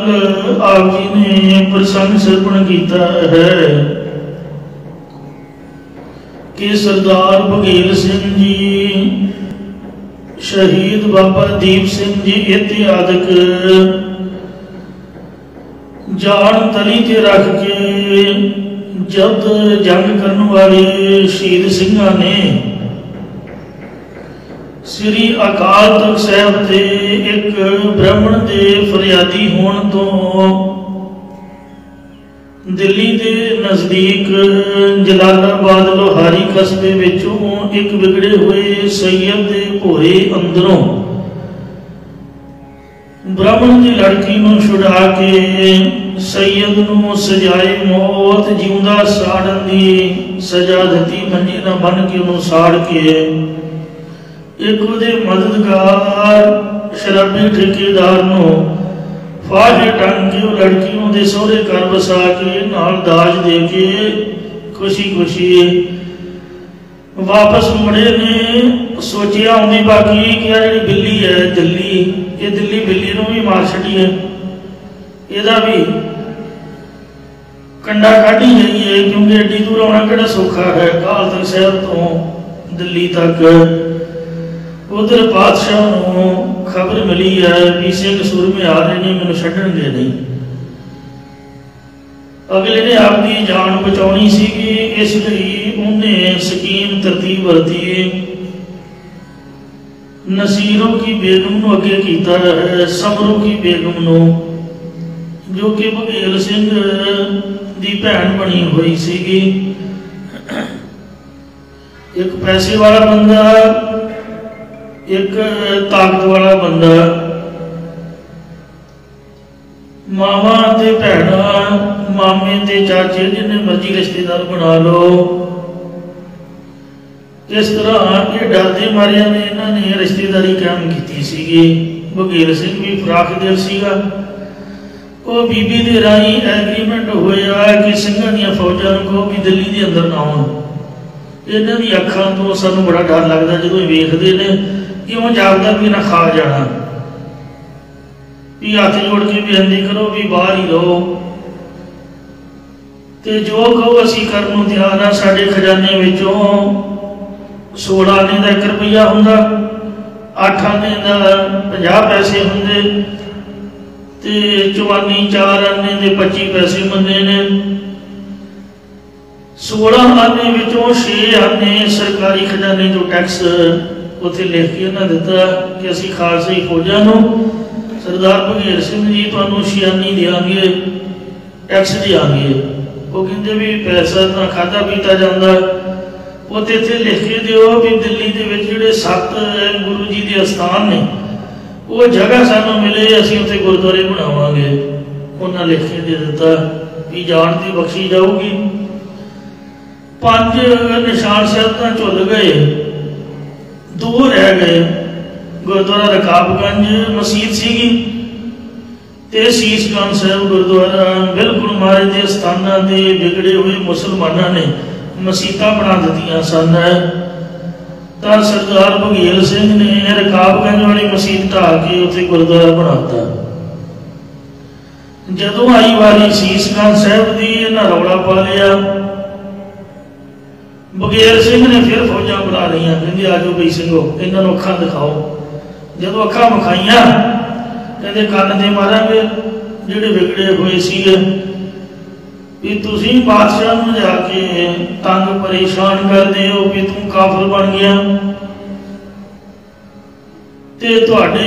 आप जी ने प्रसंग सरपण किया है कि सरदार बघेल सिंह जी, शहीद बाबा दीप सिंह जी इत्यादि जान तली ते रख के जब जंग करने वाले शहीद सिंघां ने श्री अकाल तख्त साहब के एक ब्राह्मण के फरियादी होने तो दिल्ली के नज़दीक जलालाबाद लोहारी कस्बे विचों एक बिगड़े हुए सैयद के भोरे अंदरों ब्राह्मण की लड़की को छुड़ा के सैयद नूं सजाए मौत जिंदा साड़न की सजा दी। मंजे ना बन के उन्होंने साड़ के एक उहदे मददगार शराबी ठेकेदार नूं फाहे टंग के वो लड़की उहदे सोहरे घर बसा के नाल दाज दे के खुशी खुशी वापस मुड़े ने। सोचिया आउंदी बाकी कि जी बिल्ली है दिल्ली, ये दिल्ली बिल्ली नूं भी मार छड्डीए, इहदा भी कंडा काढ़ी जाइए, क्योंकि एड्डी दूर आना किहड़ा सौखा है। अकाल तख्त साहब तो दिल्ली तक उधर पातशाह को खबर मिली है भी सिंह सूरमे आ रहे ने, मैनूं छड्डणगे नहीं। अगले ने आपकी जान बचानी सीगी, इसलिए उन्हें स्कीम तरतीब वरती। नसीरों की बेगम नूं अगे कीता है, समरों की बेगम नूं जो कि बघेल सिंह दी भैन बनी हुई सीगी। एक पैसे वाला बंदा, एक ताकत वाला बंदा, मावा ते भैणा, मामे ते चाचे, जिन्हें मर्जी रिश्तेदार बना लो। इस तरह ये डरते मारिया ने इन्होंने रिश्तेदारी कायम की सी। बघेल सिंह भी फराक दिल सीगा। वो बीबी के राही एग्रीमेंट होया कि सिंघां दी फौजां को भी दिल्ली के अंदर ना आउण। इन्हां दी अखां तो सानूं बड़ा डर लगता जो वेखदे ने, क्यों जापदा भी ना खा जाना, भी हाथ जोड़ के बेनती करो भी बाहर ही रहो, तो जो कहो असीं करन नूं तैयार आ। साडे खजाने विचों 16 आने का 1 रुपया हुंदा, 8 आने का 50 पैसे हुंदे, ते 44 4 आने के 25 पैसे बनते हैं। 16 आने विचों 6 आने सरकारी खजाने जो टैक्स उत्थे लिख के उन्हें दिता कि असीं खालसाई फौजां नूं सरदार बघेल सिंह जी तुहानूं छियानी देंगे, टैक्स देंगे। वो कहते भी पैसा तो खाधा पीता जाता, उत्थे इत्थे लिख के दिओ भी दिल्ली के विच जिहड़े 7 गुरु जी के अस्थान ने वो जगह सानूं मिले, असीं उत्थे गुरुद्वारे बनावांगे। उन्हें लिख के दे दिता भी जान दी बख्शी जाऊगी। 5 निशान साहिब तां झुल गए, 2 रह गए। गुरुद्वारा रकाबगंज मसीत सीगी ते शीशगंज साहिब गुरुद्वारा बिल्कुल महाराज के स्थानों के बिगड़े हुए मुसलमानों ने मसीतां बना दित्तियां सन। तो सरदार बघेल सिंह ने रकाबगंज वाली मसीत ढा के उत्थे गुरुद्वारा बनाता। जदों आई वारी शीशगंज साहिब की इन्हां रौला पा लिया। बघेल सिंह ने फिर फौजा बुला लिया, कहते आ जाओ बई सिंघो इन्हों अखा दिखाओ। जो अखा विखाइया कहते कन दे मारांगे जिहड़े बिगड़े हुए सी भी तुसीं बादशाह नूं जाके तंग परेशान करदे हो भी तू काफिर बन गया ते तुहाडे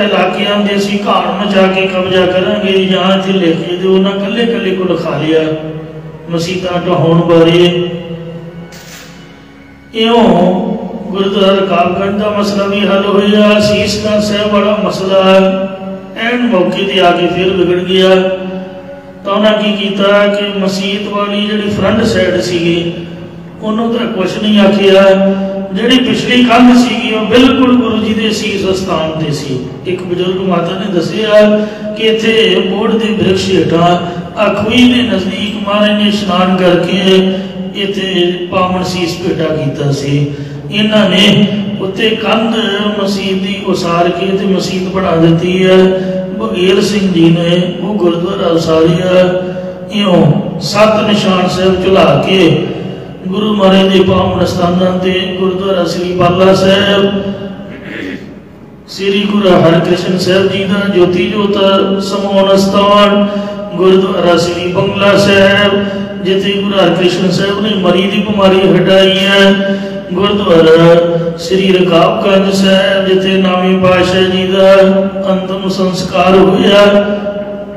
इलाकियां दे असीं घाण मचा के कब्जा करांगे जां इत्थे लिख के दिओ। उन्हां कल्ले कल्ले को लिखा लिया मसीतां ढहाउण बारे। इयों गुरुद्वारा रकाबगंज का मसला भी हल होया। शीशगंज साहिब वाला मसला एन मौके पर आके फिर बिगड़ गया। तो उन्हें की किया कि मसीत वाली जी फ्रंट साइड सी उन्होंने तो कुछ नहीं आखिया, जी पिछली कंध सी बिल्कुल गुरु जी के शीश स्थान से सी। एक बजुर्ग माता ने दसिया कि इत्थे बोर्ड के वृक्ष हेठा अखुई के नज़दीक महाराज ने स्नान करके इत्थे पावन शीश भेटा किया सी। इन्होंने उत्ते कंध मसीत की उसार के मसीत बना दी है। बघेल सिंह जी ने वो गुरुद्वारा उसारिया। इं 7 निशान साहब चला के गुरु महाराज के पावन स्थानों ते गुरुद्वारा श्री बाला साहब, श्री गुरु हरकृष्ण साहब जी का ज्योति जोत समाउन स्थान, गुरुद्वारा श्री बंगला साहब जिथे गुरु हरकृष्ण साहब ने मरी की बीमारी हटाई है, गुरुद्वारा श्री रकाबगंज साहब जिथे नामी पातशाह जी का अंतिम संस्कार होया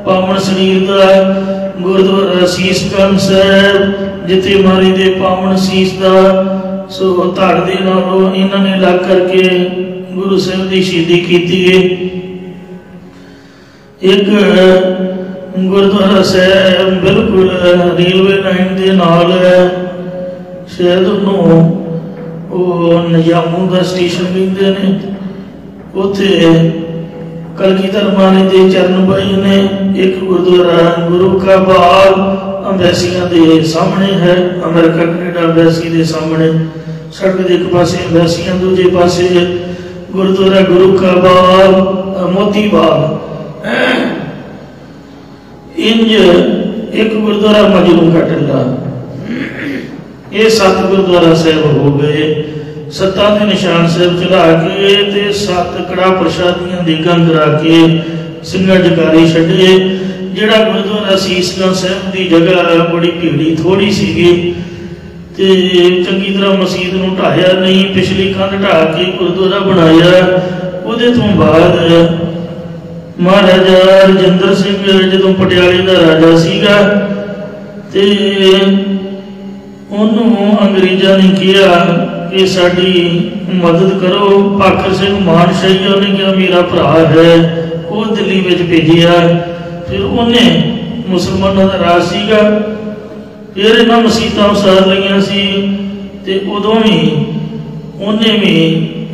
पावन शरीर का, गुरुद्वारा शीशगंज साहब जिथे मारी दे पावन शीश का सो धड़ दे नालों इन्होंने लग करके गुरु साहब की शहीदी की है। एक गुरुद्वारा साहब बिल्कुल रेलवे लाइन के नाल है, शायद उन्होंने नजामू का स्टेशन कहते हैं, उत्थे कलगीधर महाराज के चरण भाई ने एक गुरुद्वारा गुरु का बाग अंबैसियां के सामने है, अमेरिका कनेडा अंबैसी के सामने सड़क के एक पासे अंबैसियां दूजे पासे गुरुद्वारा गुरु का बाग मोती बाग। इंज एक गुरुद्वारा मजनू का टिला। ये 7 गुरुद्वारा साहब हो गए। 7 के निशान साहब चला के ते 7 कड़ा प्रसादियां दीगां करा के सिंगा जकारी छड्डे। जिहड़ा गुरुद्वारा शीशगंज साहब की जगह बड़ी भीड़ी थोड़ी सीगी ते चंगी तरह मसीत नूं ढाया नहीं, पिछली कंध ढा के गुरुद्वारा बनाया। उहदे तों बाद महाराजा रजिंदर सिंह जो पटियाले का राजा सीगा ते उन्होंने अंग्रेजा ने कहा कि साड़ी मदद करो। भाखर सिंह मानशाही उन्हें कहा मेरा भरा है, वो दिल्ली में भेजिया। फिर उन्हें मुसलमानों का राज सीगा, फिर इन्होंने मसीतां उसार लिया सी ते उदों भी उन्हें भी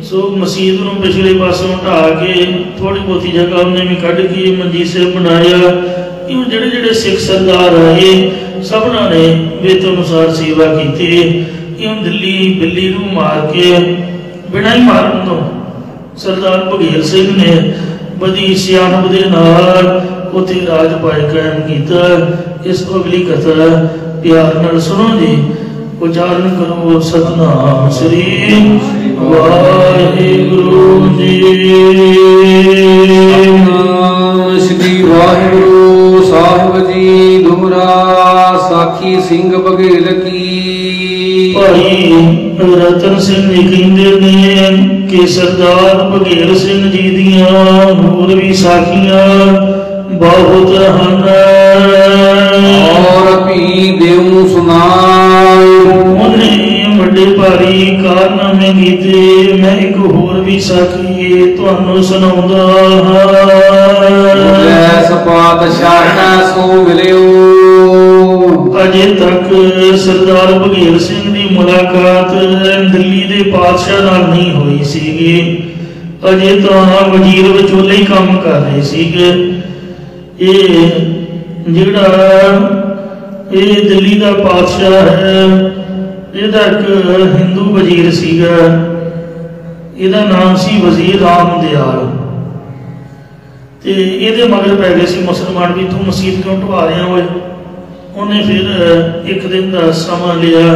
सो मसीत नूं पिछले पासों ढा के थोड़ी बहुती जगह उन्हें भी कढ़ के मंजी से बनाया। इं जिहड़े जिहड़े सिख सरदार आए सबना ने वेत अनुसार सेवा की। इं दिल्ली बिल्ली नूं मार के बिना ही मारन तो सरदार बघेल सिंह ने बड़ी सियाणप दे नाल उत्थे राज पाए कायम किया। इस अगली कथा प्यार नाल सुनो जी, उच्चारण करो सतनाम श्री वाहिगुरु जी। श्री वाहिगुरु साहिब जी दोहरा साखी सिंह बघेल की। भाई रतन सिंह जी कहते ने कि सरदार बघेल सिंह जी दियां होर भी साखियां बहुत हन और भी देऊं सुनाए। उन्हें बड़े भारी कारनामे कीते, मैं एक होर भी साखी तुहानू सुणाउंदा हां। सपात शाखा सो मिलियो। अजे तक सरदार बघेल सिंह की मुलाकात दिल्ली के पातशाह नाल नहीं हुई सीगी। अजे तो वजीर विचोले ही काम कर रहे सीगे। जिहड़ा दिल्ली का पातशाह है, इहदा एक हिंदू वजीर सीगा, इहदा नाम सी वजीर राम दयाल। ते इहदे मगर पै गए सी मुसलमान भी तू मसीत क्यों ढवा रहा होए। उन्हें फिर एक दिन का समा लिया।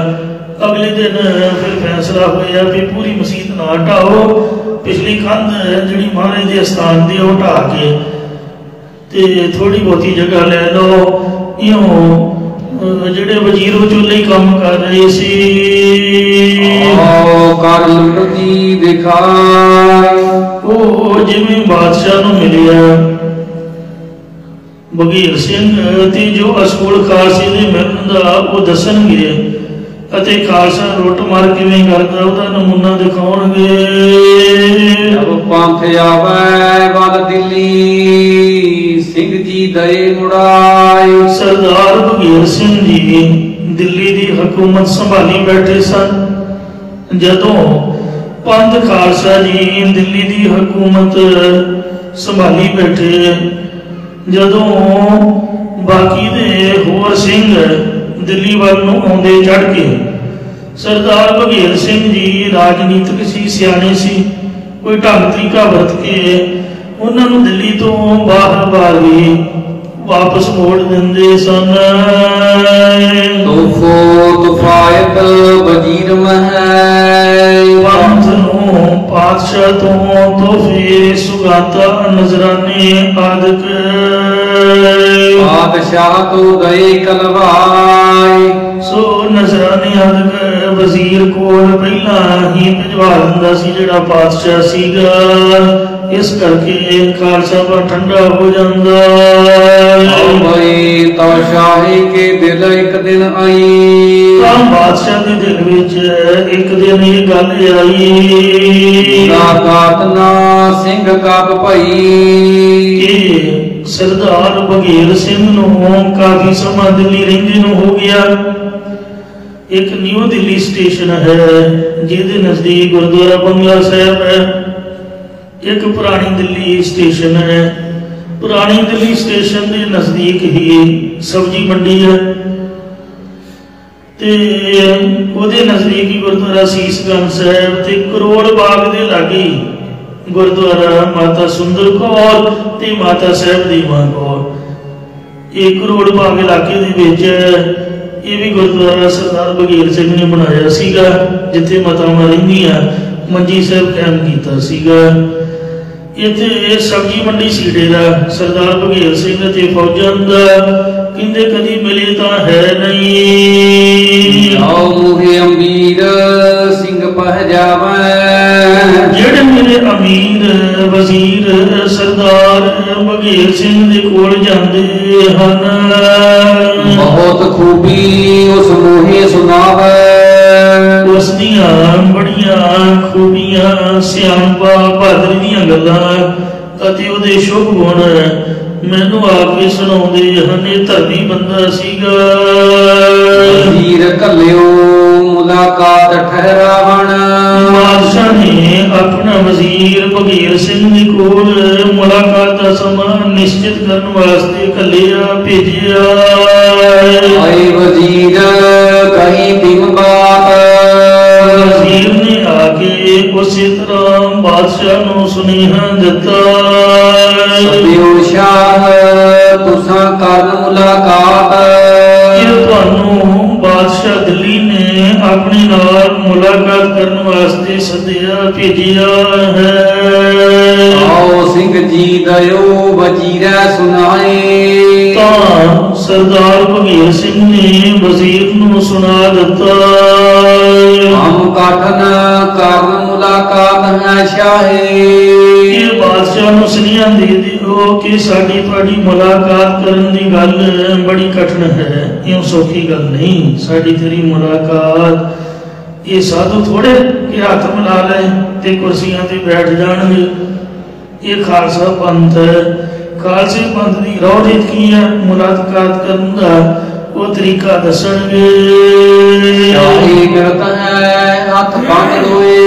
अगले दिन फिर फैसला होया भी पूरी मसीत ना ढाओ, पिछली कंध जिहड़ी महाराज के स्थान दी ओह ढा के ते थोड़ी बहुती जगह ले लो। इं जिहड़े वजीर विचोले काम कर रहे सी कर लुटदी दिखाए। वो जिवें बादशाह नूं मिलिया बघेल सिंह ते जो असकोल खालसे दे मिलन दा वो दसणगे अते खालसा लुट मार किवें करदा ओहदा नमूना दिखाउणगे। जब पंथ आवे वल दिल्ली सिंह जी दए मुड़ाए। सरदार बघेल सिंह जी दिल्ली की हुकूमत संभाली बैठे सन। जदों पंथ खालसा जी दिल्ली की हुकूमत संभाली बैठे, जदों बाकी दे होर सिंह दिल्ली वाल नूं आउंदे चढ़ के, सरदार बघेल सिंह जी राजनीतिक सी, सियाणे सी, कोई ढंग तरीका वरत के उन्होंने दिल्ली तो बाहर बारी वापस मोड़ देंदे सन। तोफो तुफायत वजीर पंथ नूं पातशाह तो तोहफे सुगाता नजराने आदक बादशाह तो गए कलवाए। सो नजराने आदक वजीर कोल पहला ही भिजवा दिंदा सी जिहड़ा पातशाह सीगा। इस करके खालसा पर ठंडा हो जाता। तो शाही के दिल एक दिन आई। बादशाह के दिल विच एक दिन ये गल आई ना सिंह कब भई कि सरदार बघेल सिंह नूं काफी समा दिल्ली रहिंदे नूं हो गया। एक न्यू दिल्ली स्टेशन है जिहदे नजदीक गुरुद्वारा बंगला साहब है। एक पुरानी दिल्ली स्टेशन है। पुरानी दिल्ली स्टेशन के नजदीक ही सब्जी मंडी है ते ओदे नजदीक ही गुरुद्वारा सीसगंज साहब ते करोड़ बाग दे लागे गुरुद्वारा माता सुंदर कौर ते माता साहब देवा कौर। ये करोड़ बाग इलाके दे विच ये भी गुरुद्वारा सरदार बघेल सिंह ने बनाया सीगा जिथे मातावां रहिंदियां मंजी साहब कायम कीता सीगा। इत्थे सब्जी मंडी सीड़े का सरदार बघेल सिंह ते फौजां दा किंदे कदी मिले तो है नहीं। आओ मुहे अमीर सिंह पह जावे जेड़े मेरे अमीर वजीर सरदार बघेल सिंह दे कोल जांदे हन। बहुत खूबी उस मुहे सुनावे। उसदियां बड़ियां खूबियां सियाणपा बहादुरी दियां गल्लां अते उहदे शुभ गुण मैनू आके सुणाउंदे हन। धर्मी बंदा सीगा। वजीर कल्लियो मुलाकात ठहरावण। बादशाह ने अपना वजीर बघेल सिंह दे कोल मुलाकात दा समा निश्चित करने वास्ते कल्लिया भेजिया। आए वजीर कहीं बिन बात। वजीर ने आके उसी तरह बादशाह नूं सुनेहा दिता। सदियो शाह तुसा करन मुलाकात। बादशाह दिल्ली ने अपने नाल मुलाकात करने वास्ते सदिया भेजिया है। आओ सिंह जी दयो वजीर सुनाए। सरदार बघेल सिंह ने वजीर नूं सुना दिता। हम काठन करन मुलाकात है शाहे। बादशाह नूं सुनिया दे दिओ कि साडी तुहाडी मुलाकात करन दी गल बड़ी कठिन है। इउं सौखी गल नहीं। साडी तेरी मुलाकात ये साधु थोड़े कि हाथ मिला ले ते कुर्सियां ते बैठ जाणगे। ये खालसा पंथ है। खालसे पंथ की रौह रीत की है। मुलाकात करन दा वो तरीका दसणगे। शाही करत है हाथ बंद होए।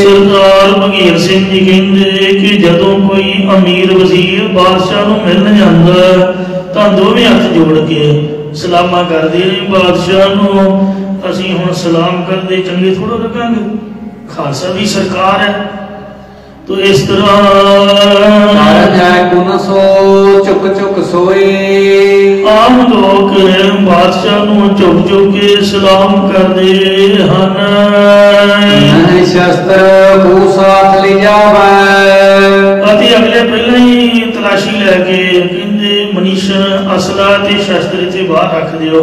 सरदार बघेल सिंह जी कहते कि जदों कोई अमीर वजीर बादशाह नूं मिलण जांदा तां दोवें हत्थ जोड़ के सलामा करदे ने बादशाह नूं। असीं हुण सलाम करदे चंगे थोड़ा लगांगे। खालसा भी सरकार है तो इस तरह सो चुक चुक सोए। आम लोग बादशाह नूं चुप चुप के सलाम करदे हन। शस्त्र को साथ ले जावे। अगले पहले ही तलाशी लैके कहते मनीषा असला ते शस्त्र इत्थे बाहर रख दिओ।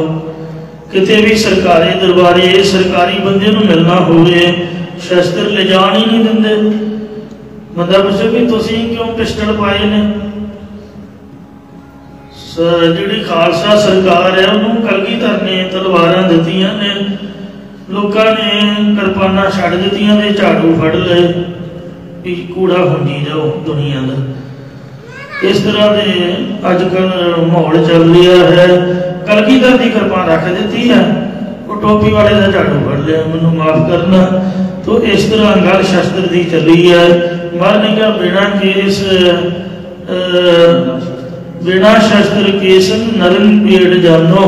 किते भी सरकारी दरबारे सरकारी बंदे नूं मिलना होवे शस्त्र ले जाण ही नहीं दिंदे। बंदा पुछे भी तुसीं क्यों पिस्टल पाए ने। जिहड़ी खालसा सरकार है उन्होंने कलगीधर ने तलवारां दित्तियां ने। लोगों ने किरपाना छड्ड दित्तियां ते झाड़ू फड़ लए भी कूड़ा हुंजी जाओ दुनिया का। इस तरह के अजकल माहौल चल रहा है। कलगीधर की किरपान रख दी है वो टोपी वाले का झाड़ू फड़ लिया। मैनू माफ करना। तो इस तरह गल शस्त्र की चली है। मरने का बिना केस बिना शस्त्र केस नरन पेड़ जानो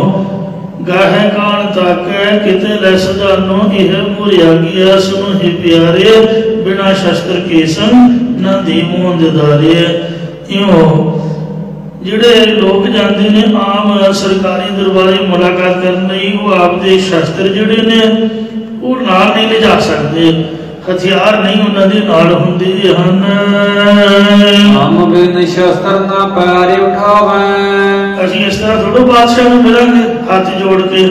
गाहे कान ताकै किते लैस जानो यह मुरिया गया सुनो हे प्यारे बिना शस्त्र के संग न देवों दिदारे। इयों जिहड़े लोग जाते ने आम सरकारी दरबारे मुलाकात करने वो आपदे शस्त्र जिहड़े ने वो नाल नहीं ले जा सकते, हथियार नहीं उन्होंने नाल हुंदे हन। हम बिन शस्त्र ना पैर उठावे, असीं इस तरह थोड़ो बादशाह नूं मिलांगे हाथ जोड़ के,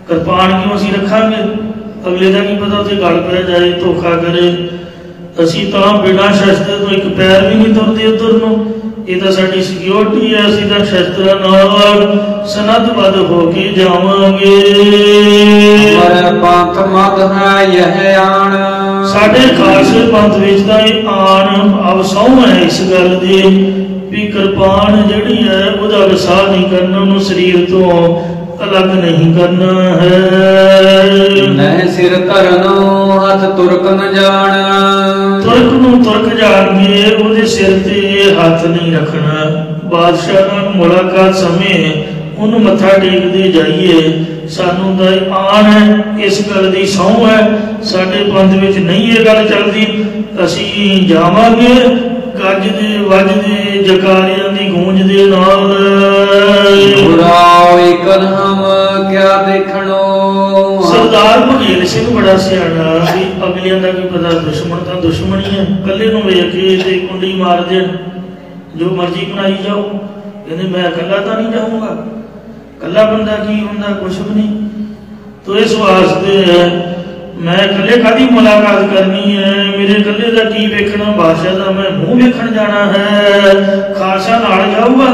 कृपान क्यों असीं रखांगे, अगले का की पता उत्थे गल पै जाए धोखा करे। असीं तां बिना शस्त्र तो एक पैर भी नहीं तुरदे उधर नूं, ये तो साडी सिक्योरिटी है, असीं तां शस्त्र नाल सनदबद्ध होके जावांगे। हमारे पंथ मत है यह आन, साडे खालसे पंथ विच तां इह आन अब सौं है इस गल दी भी कृपान जिहड़ी है उहदा विसाह नहीं करना, उहनूं शरीर तो अलग नहीं करना है। नह सिर धरनो हथ तुरक न जान, तुरक नूं तुरक जाणगे उहदे सिर ते हथ नहीं रखना। बादशाह नाल मुलाकात समय उहनूं मत्था टेकदे जाइए, सानू दा आन है इस गल दी सौं है, साडे पंथ विच नहीं ये गल चलदी। असीं जावांगे गजदे वजदे जकारियां दी गूंज दे नाल। बुराओ इकन हम क्या देखणो, सरदार भगेल सिंह बड़ा सियाणा भी अगलियां दा की पता, दुश्मन तां दुश्मन ही है, कल्ले नूं वेख के ते कुंडी मार देण जो मर्जी बनाई जाओ, कहंदे मैं कल्ला तां नहीं जाऊंगा, कल्ला बंदा की हुंदा कुछ भी नहीं। तो इस वास्ते मैं कल्ले कादी मुलाकात करनी है, मेरे कल्ले का की वेखना, बादशाह का मैं मूँह वेखण जाना है। खालसा नाल जाऊगा,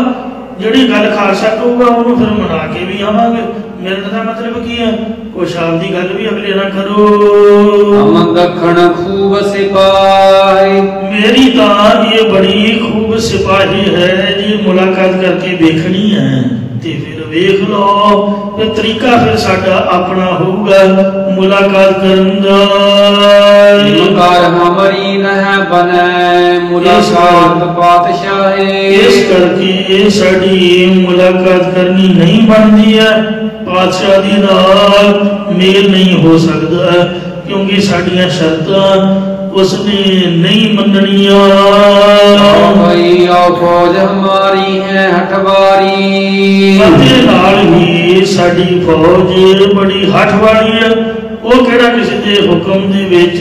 जिहड़ी गल खालसा कहूगा उहनूं फिर मना के भी आवांगे। मेरे का मतलब की है, कुछ आपदी गल भी अगले ना करो। हम दखण खूब सिपाही, मेरी तां ये बड़ी खूब सिपाही है जी, मुलाकात करके देखनी है ते फिर वेख लो, फिर तरीका फिर साडा अपना होगा मुलाकात करन दा। मुकार हमारी नह बने मुलाकात पातशाहे, इस करके साडी मुलाकात करनी नहीं बनती है, पातशाह दी नाल मेल नहीं हो सकता, क्योंकि साडियां शर्तां उसने नहीं मननिया। भाई आओ फौज हमारी है हठवारी, ते नाल ही साडी फौज बड़ी हठ वाली है, वो केड़ा किसी दे हुक्म दे विच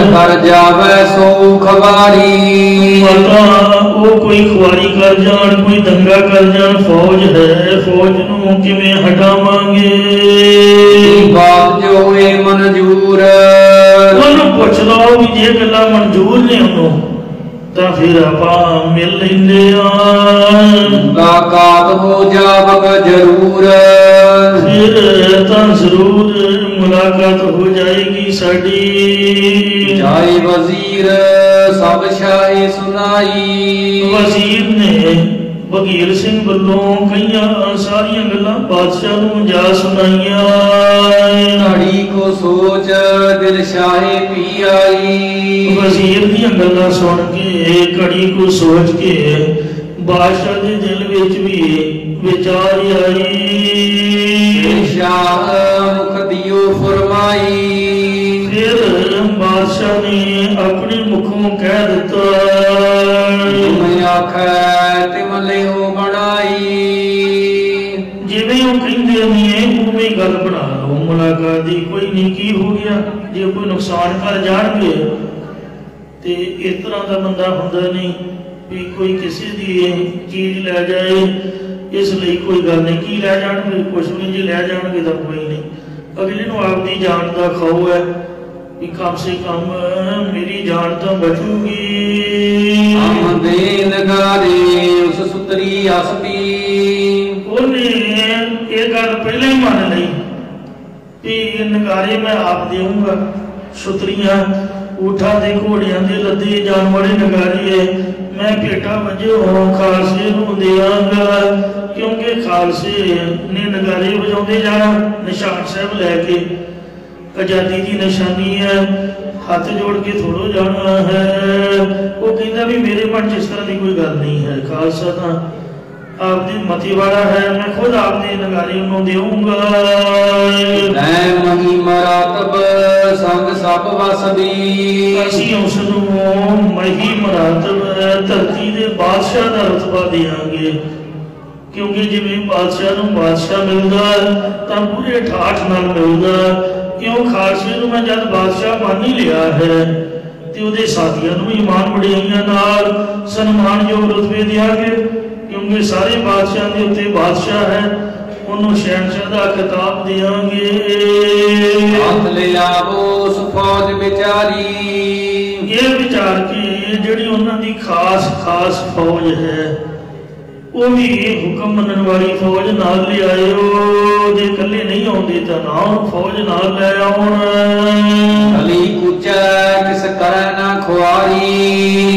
मत कर जावे सो खवारी, मता वो कोई खुआरी कर जान, कोई दंगा कर जान, फौज है, फौज नूं किवें हटावांगे। बात जो है मंजूर, ਉਹਨੂੰ ਪੁੱਛ ਲਓ ਵੀ ਜੇ ਗੱਲਾਂ ਮਨਜ਼ੂਰ ਨੇ ਉਹਨੂੰ ਤਾਂ ਫਿਰ ਆਪਾਂ ਮਿਲ ਲੈਂਦੇ ਆ। ਮੁਲਾਕਾਤ ਹੋ ਜਾਵਗ ਜ਼ਰੂਰ, ਫਿਰ ਤਾਂ ਜ਼ਰੂਰ ਮੁਲਾਕਾਤ ਹੋ ਜਾਏਗੀ ਸਾਡੀ। ਜਾਏ ਵਜ਼ੀਰ ਸਭ ਸ਼ਾਹੀ ਸੁਨਾਈ, ਵਜ਼ੀਰ ਨੇ ਬਘੇਲ ਸਿੰਘ ਵੱਲੋਂ ਕਈਆਂ ਸਾਰੀਆਂ ਗੱਲਾਂ ਬਾਦਸ਼ਾਹ ਨੂੰ ਜਾ ਸੁਣਾਈਆਂ। घड़ी को सोच दिल शाहे पी आई, वजीर दी गल्लां सुन के घड़ी को सोच के बादशाह दे दिल विच भी विचार आई। शाह मुख दियो फरमाई, फिर बादशाह ने अपने मुखों कह दिता, मैं आखै तिम लियो बनाई, जिवें वो कहंदे ने उवें गल बना लो मुलाकात दी। कोई नहीं की हो गया जे कोई नुकसान कर जाणगे ते इस तरह का बंदा हुंदा नहीं भी कोई किसी दी चीज लै जाए, इसलिए कोई गल नहीं की लै जाणगे, कुछ नहीं जे लै जाणगे तो कोई नहीं। अगले नूं आपदी जान का खौफ है कि कम से कम मेरी जान तो बचूगी। हम दे नगारे उस सुतरी आसपी, उन्हें ये गल पहले ही मान ली कि नगारे मैं आप देऊंगा, सुतरियां ऊठा दे घोड़ियां दे लदे जान वाले नगारे है मैं भेटा वजो खालसे नूं देवांगा, क्योंकि खालसे ने नगारे बजाउंदे जाना निशान साहब लैके, आजादी की निशानी है, हाथ जोड़ के थोड़ो जाना है। वो कहता भी मेरे मन च इस तरह की कोई गल नहीं है, खालसा तां आपदी मति वाला है, मैं खुद आपदी नगारी उन्होंने देऊंगा। मही मरातब संग सब वसबी, असी उसनों मही मरातब धरती दे बादशाह का रुतबा देंगे, क्योंकि जिवें बादशाह नूं बादशाह मिलता तो पूरे ठाठ नाल मिलता। क्यों खालसे नूं मैं जब बादशाह मान ही लिया है तो उहदे साथियों नूं ईमान वडियाइयां नाल सन्मानयोग रुतबे देंगे, क्योंकि सारे बादशाह के उत्ते बादशाह है, उन्होंने शहनशाह का खिताब देंगे। हाथ ले आवो उस फौज बिचारी, ये विचार के जिहड़ी उन्हां दी खास खास फौज है वो भी हुक्म मनन वाली फौज नाल ले आयो, जे कल्ले नहीं आउंदे तां ना फौज नाल ले आउण। अली कुचा किस करे ना खुआरी,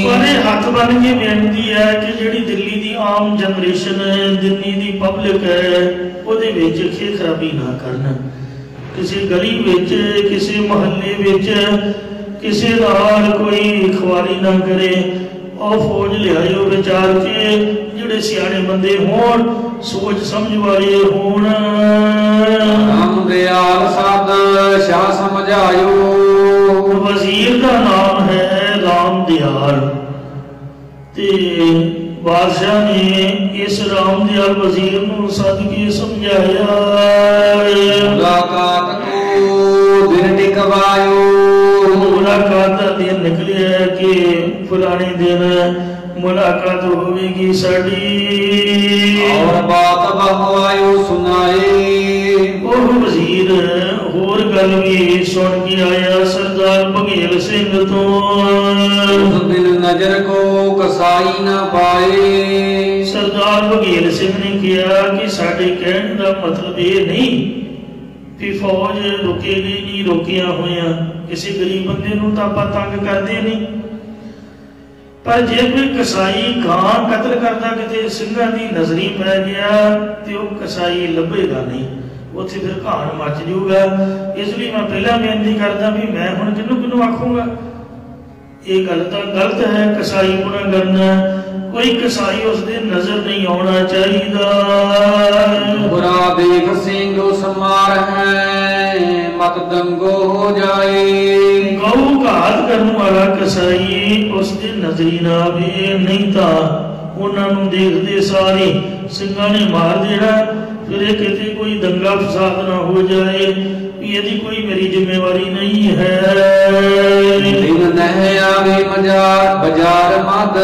पर हथ बन के बेनती है कि जिहड़ी दिल्ली दी आम जनरेशन है, दिल्ली दी पब्लिक है, ਉਹਦੇ ਵਿੱਚ खे खराबी ना करन। किसी गली ਵਿੱਚ किसी महल्ले ਵਿੱਚ किसी नाल कोई खुआरी ना करे। और फौज लियाओ विचार के जिहड़े सियाणे बंदे होण, सोच समझ वाले होण। राम दयाल साध शाह समझायो, वजीर का नाम है राम दयाल, ते बादशाह ने इस राम दयाल वजीर नूं सद के समझाया। मुलाकात को दिन टिकवायो, मुलाकात का दिन निकलिया कि फलाने दिन मुलाकात होगी साड़ी, और बात बहवायो सुनाए। ओह वजीर होर गल भी सुन के आया सरदार बघेल सिंह तो। उस दिन नजर को कसाई ना पाए, सरदार बघेल सिंह ने कहा कि साडे कहने का मतलब ये नहीं कि फौज रुकेगी नहीं, रोकिया होया किसी गरीब बंदे नूं तां आपां तंग करदे नहीं, पर जे कोई कसाई गां कतल करता किते सिंघां दी नजरी पै गया तो वह कसाई लभेगा नहीं, उत्थे फिर घाण मच जाऊगा। इसलिए मैं पहला बेनती करदा भी मैं हुण किहनूं किहनूं आखूंगा, ये गल तां गलत है कसाई गुना करना। कोई कसाई उसदे नजर नहीं आना चाहिए। बुरा देख सिंह उस मार है मत दंगो हो जाए, गौ घात करने वाला कसाई उसकी नजरी ना आवे, नहीं तो उन्होंने देखते सारे सिंघां ने मार देना। फिर कितने कोई दंगा फसाद ना हो जाए, यदि कोई मेरी जिम्मेवारी नहीं है। दिन नह आवे मजार बाजार मद,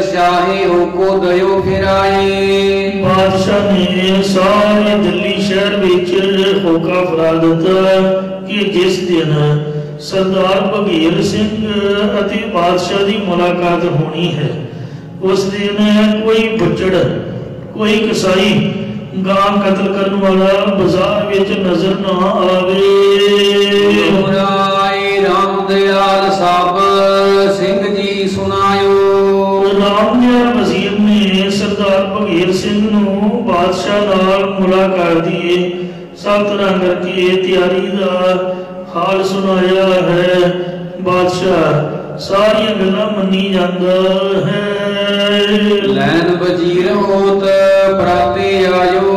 शाही को दयो फिराए। बादशाह ने सारे दिल्ली शहर विच होका फरा दिता कि जिस दिन सरदार बघेल सिंह अते बादशाह की मुलाकात होनी है, उस दिन कोई बुचड़ कोई कसाई गां कतल करने वाला बाजार विच नजर ना आवे। राम दयाल साहब सिंह जी सुनायो, राम दयाल वजीर ने सरदार बघेल सिंह नूं बादशाह नाल मुलाकात दी सब तरह करके तैयारी का हाल सुनाया है। बादशाह सारिया गल्लां मन्नी जांदा है। लैन वजीर होत प्राते आयो,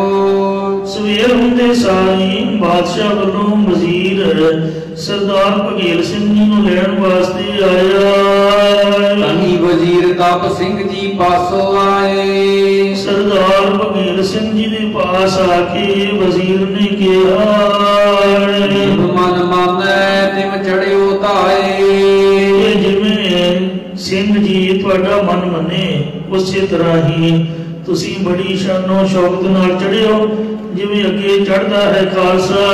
सवेर होंदे सारी बादशाह वालों वजीर सरदार बघेल सिंह जी नूं लैण वास्ते आया। कहीं वजीर तप सिंह जी पासों आए, सरदार बघेल सिंह जी के पास आके वजीर ने कहा, मन मानै तिम चढ़ियो ताए। जिवें सिंह जी तुहाडा मन मने उस तरह ही तुसी बड़ी शानो शौकत नाल चढ़े हो, जिवें अगे चढ़ता है खालसा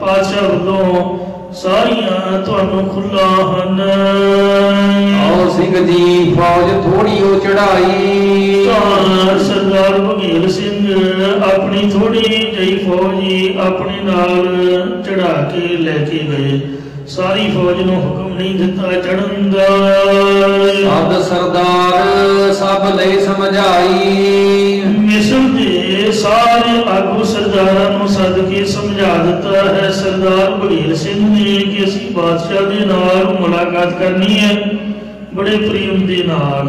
पातशाह वालों सारियां तुहानू खुला हन। और सिंह जी फौज थोड़ी हो चढ़ाई, सरदार बघेल सिंह अपनी थोड़ी जी फौज अपने नाल चढ़ा के लेके गए। सारी फौज नूं हुक्म नहीं दिता चढ़न दा। सद सरदार सब ले समझाई, मिस्र दे सारे आगू सरदारां नूं सद के समझा दिता है सरदार बघेल सिंह ने कि असीं बादशाह दे नाल मुलाकात करनी है। बड़े प्रेम दे नाल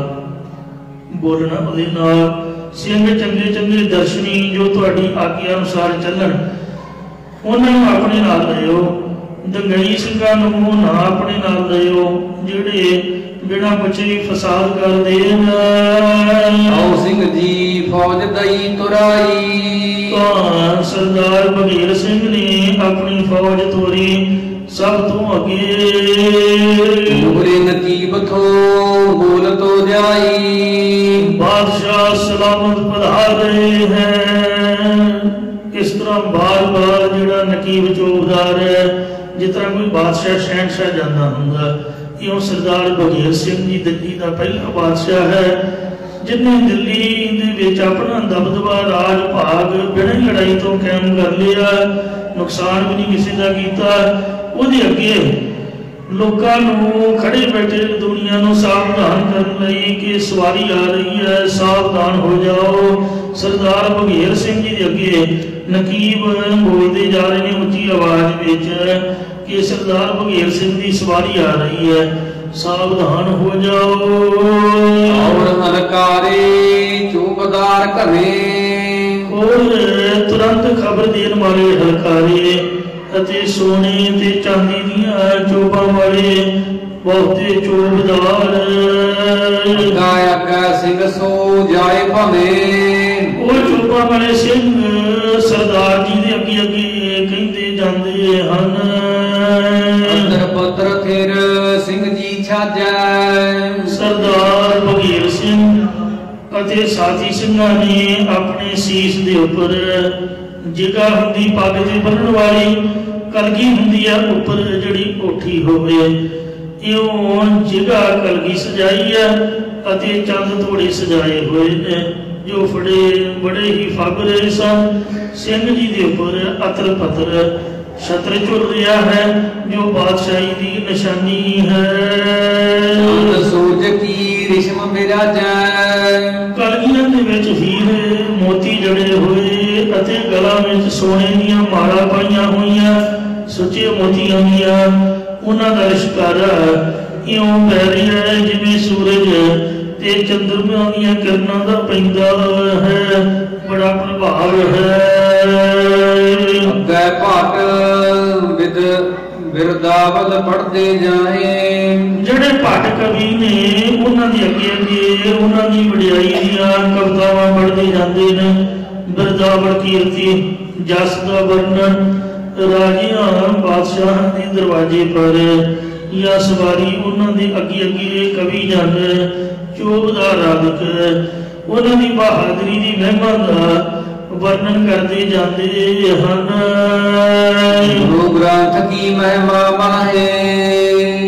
बोलना उहदे नाल ਸਿੰਘ ਚੰਗੇ ਚੰਗੇ ਦਰਸ਼ਨੀ ਜੋ ਤੁਹਾਡੀ ਆਗਿਆ ਅਨੁਸਾਰ ਚੱਲਣ ਉਹਨਾਂ ਨੂੰ ਆਪਣੇ ਨਾਲ ਲਿਓ। ਦੰਗਈ ਸਿੰਘਾਂ ਨੂੰ ਨਾ ਆਪਣੇ ਨਾਲ ਲਿਓ ਜਿਹੜੇ ਬਿਨਾਂ ਪੁੱਛੇ ਫਸਾਦ ਕਰਦੇ ਨੇ। ਆਓ ਸਿੰਘ ਜੀ ਫੌਜ ਦਈ ਤੁਰਾਈ। ਤਾਂ ਸਰਦਾਰ ਬਘੇਲ ਸਿੰਘ ਨੇ ਆਪਣੀ ਫੌਜ ਤੋਰੀ ਸਭ ਤੋਂ ਅੱਗੇ। ਮੁਗਰੇ ਨਕੀਬ ਥੋ ਬੋਲ ਤੋ ਜਾਈ। ਬਾਦਸ਼ਾਹ ਸਲਾਮਤ ਪਧਾਰ ਰਹੇ ਹੈ। ਇਸ ਤਰ੍ਹਾਂ ਬਾਰ ਬਾਰ ਜਿਹੜਾ ਨਕੀਬ ਚੌਕਦਾਰ ਹੈ, ਜਿਸ ਤਰ੍ਹਾਂ ਕੋਈ ਬਾਦਸ਼ਾਹ ਸ਼ਹਿਨਸ਼ਾਹ ਜਾਂਦਾ ਹੁੰਦਾ, ਇਉਂ ਸਰਦਾਰ ਬਘੇਲ ਸਿੰਘ ਜੀ ਦਿੱਲੀ ਦਾ ਪਹਿਲਾ ਬਾਦਸ਼ਾਹ ਹੈ ਜਿਹਨੇ ਦਿੱਲੀ ਦੇ ਵਿੱਚ ਆਪਣਾ ਦਬਦਬਾ ਰਾਜ ਭਾਗ ਬਿਨਾਂ ਲੜਾਈ ਤੋਂ ਕਾਇਮ ਕਰ ਲਿਆ। ਨੁਕਸਾਨ ਵੀ ਨਹੀਂ ਕਿਸੇ ਦਾ ਕੀਤਾ। ਉਹਦੇ ਅੱਗੇ ਲੋਕਾਂ ਨੂੰ ਖੜੇ ਬੈਠੇ ਦੁਨੀਆ ਨੂੰ ਸਾਵਧਾਨ ਕਰਨ ਲਈ ਕਿ ਸਵਾਰੀ ਆ ਰਹੀ ਹੈ, ਸਾਵਧਾਨ ਹੋ ਜਾਓ। ਸਰਦਾਰ ਬਘੇਲ ਸਿੰਘ ਜੀ ਦੇ ਅੱਗੇ ਨਕੀਬ ਬੋਲਦੇ ਜਾ ਰਹੇ ਨੇ ਉੱਚੀ ਆਵਾਜ਼ ਵਿੱਚ ਕਿ ਸਰਦਾਰ ਬਘੇਲ ਸਿੰਘ ਦੀ ਸਵਾਰੀ ਆ ਰਹੀ ਹੈ, ਸਾਵਧਾਨ ਹੋ ਜਾਓ। ਔਰ ਹਲਕਾਰੇ ਚੌਕਦਾਰ ਘਰੇ। ਔਰ ਤੁਰੰਤ ਖਬਰ ਦੇਣ ਵਾਲੇ ਹਲਕਾਰੇ ਅਤੇ ਸੋਨੇ ਤੇ ਚਾਂਦੀ ਦੀਆਂ ਚੋਬਾਂ ਵਾਲੇ ਬਹੁਤੇ ਚੌਕਦਾਰ। ਗਾਇਕ ਸਿੰਘ ਸੋ ਜਾਏ ਭਵੇਂ। ਉਹ ਚੋਬਾਂ ਵਾਲੇ ਸਿੰਘ ਸਰਦਾਰ ਜੀ ਦੇ ਅੱਗੇ ਅੱਗੇ ਕਹਿੰਦੇ ਜਾਂਦੇ ਹਨ। ਅੰਦਰ ਪੁੱਤਰ ਫਿਰ ਸਿੰਘ ਜੀ ਛਾਜੈ। ਸਰਦਾਰ ਬਘੇਲ ਸਿੰਘ ਅਤੇ ਸਾਥੀ ਸਿੰਘਾਂ ਨੇ ਆਪਣੇ ਸੀਸ ਦੇ ਉੱਪਰ ਜਿਗਾ ਹੁੰਦੀ ਪੱਗ ਤੇ ਬੰਨਣ ਵਾਲੀ ਕਲਗੀ ਹੁੰਦੀ ਆ ਉੱਪਰ ਜਿਹੜੀ ਕੋਠੀ ਹੋਵੇ, ਇਉਂ ਜਿਗਾ ਕਲਗੀ ਸਜਾਈ ਆ ਅਤੇ ਚੰਦ ਤੋੜੇ ਸਜਾਏ ਹੋਏ ਨੇ ਜੋ ਫੜੇ ਬੜੇ ਹੀ ਫੱਬ ਰਹੇ ਸਨ। ਸਿੰਘ ਜੀ ਦੇ ਉੱਪਰ ਅਤਰ ਪਤਰ ਛਤਰ ਝੁੱਲ ਰਿਹਾ ਹੈ ਜੋ ਬਾਦਸ਼ਾਹੀ ਦੀ ਨਿਸ਼ਾਨੀ ਹੈ। ਸੂਰਜ ਕੀ ਰਿਸ਼ਮ ਮੇਰਾ ਜੈ। ਕਲਗੀਆਂ ਦੇ ਵਿੱਚ ਹੀਰੇ ਮੋਤੀ ਜੜੇ ਹੋਏ ਅਤੇ ਗਲਾਂ ਵਿੱਚ ਸੋਨੇ ਦੀਆਂ ਮਾਲਾ ਪਾਈਆਂ ਹੋਈਆਂ ਸੁੱਚੇ ਮੋਤੀਆਂ ਦੀਆਂ, ਉਹਨਾਂ ਦਾ ਲਿਸ਼ਕਾਰਾ ਇਉਂ ਪੈ ਰਿਹਾ ਹੈ ਜਿਵੇਂ ਸੂਰਜ ਤੇ ਚੰਦਰਮਾ ਦੀਆਂ ਕਿਰਨਾਂ ਦਾ ਪੈਂਦਾ ਹੈ। ਬੜਾ ਪ੍ਰਭਾਵ ਹੈ। ਅੱਗੇ ਭਾਟ ਵਿਦ ਬਿਰਦਾਵਲ ਪੜਦੇ ਜਾਏ। ਜਿਹੜੇ ਭੱਟ ਕਵੀ ਨੇ ਉਹਨਾਂ ਦੇ ਅੱਗੇ ਅੱਗੇ ਉਹਨਾਂ ਦੀ ਵਡਿਆਈ ਦੀਆਂ ਕਵਿਤਾਵਾਂ ਪੜ੍ਹਦੇ ਜਾਂਦੇ ਨੇ। ਬਿਰਦਾਵਲ ਕੀਰਤੀ ਜਸ ਦਾ ਵਰਣਨ ਰਾਜਿਆਂ ਬਾਦਸ਼ਾਹਾਂ ਦੇ ਦਰਵਾਜ਼ੇ ਪਰ ਜਾਂ ਸਵਾਰੀ ਉਹਨਾਂ ਦੇ ਅੱਗੇ ਅੱਗੇ ਕਵੀ ਜਨ ਚੋਬ ਦਾ ਰਾਗਕ ਉਹਨਾਂ ਦੀ ਬਹਾਦਰੀ ਦੀ ਮਹਿਮਾ ਦਾ ਵਰਣਨ ਕਰਦੇ ਜਾਂਦੇ ਹਨ। ਗੁਰੂ ਗ੍ਰੰਥ ਕੀ ਮਹਿਮਾ ਮਾਹੇ।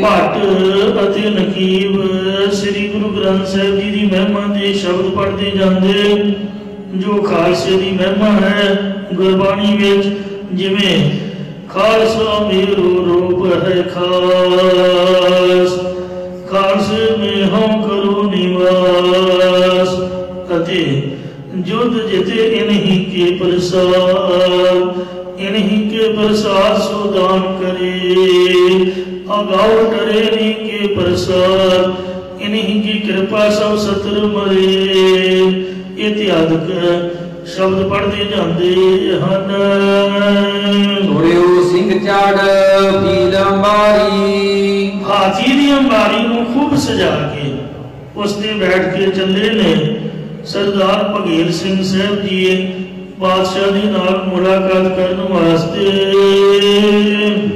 ਭੱਟ ਅਤੇ ਨਕੀਬ ਸ੍ਰੀ ਗੁਰੂ ਗ੍ਰੰਥ ਸਾਹਿਬ ਜੀ ਦੀ ਮਹਿਮਾ ਦੇ ਸ਼ਬਦ ਪੜ੍ਹਦੇ ਜਾਂਦੇ ਜੋ ਖਾਲਸੇ ਦੀ ਮਹਿਮਾ ਹੈ। ਗੁਰਬਾਣੀ ਵਿੱਚ ਜਿਵੇਂ ਖਾਲਸਾ ਮੇਰੋ ਰੂਪ ਹੈ ਖਾਸ, ਖਾਲਸੇ ਮੇਂ ਹਉ ਕਰੋ ਨਿਵਾਸ ਅਤੇ जुद जिते इन्हीं के प्रसाद, इन्हीं के प्रसाद सो दान करे, अगाओ डरे इन्हीं के प्रसाद, इन्हीं की कृपा सब सतर मरे। इत्यादि शब्द पढ़ते जाते हैं। घोड़ियो सिंह चाड़ पील अंबारी, हाथी दी अंबारी नूं खूब सजा के उसने बैठ के चले ने सरदार बघेल सिंह साहब जी बादशाह दी नाल मुलाकात करने वास्ते।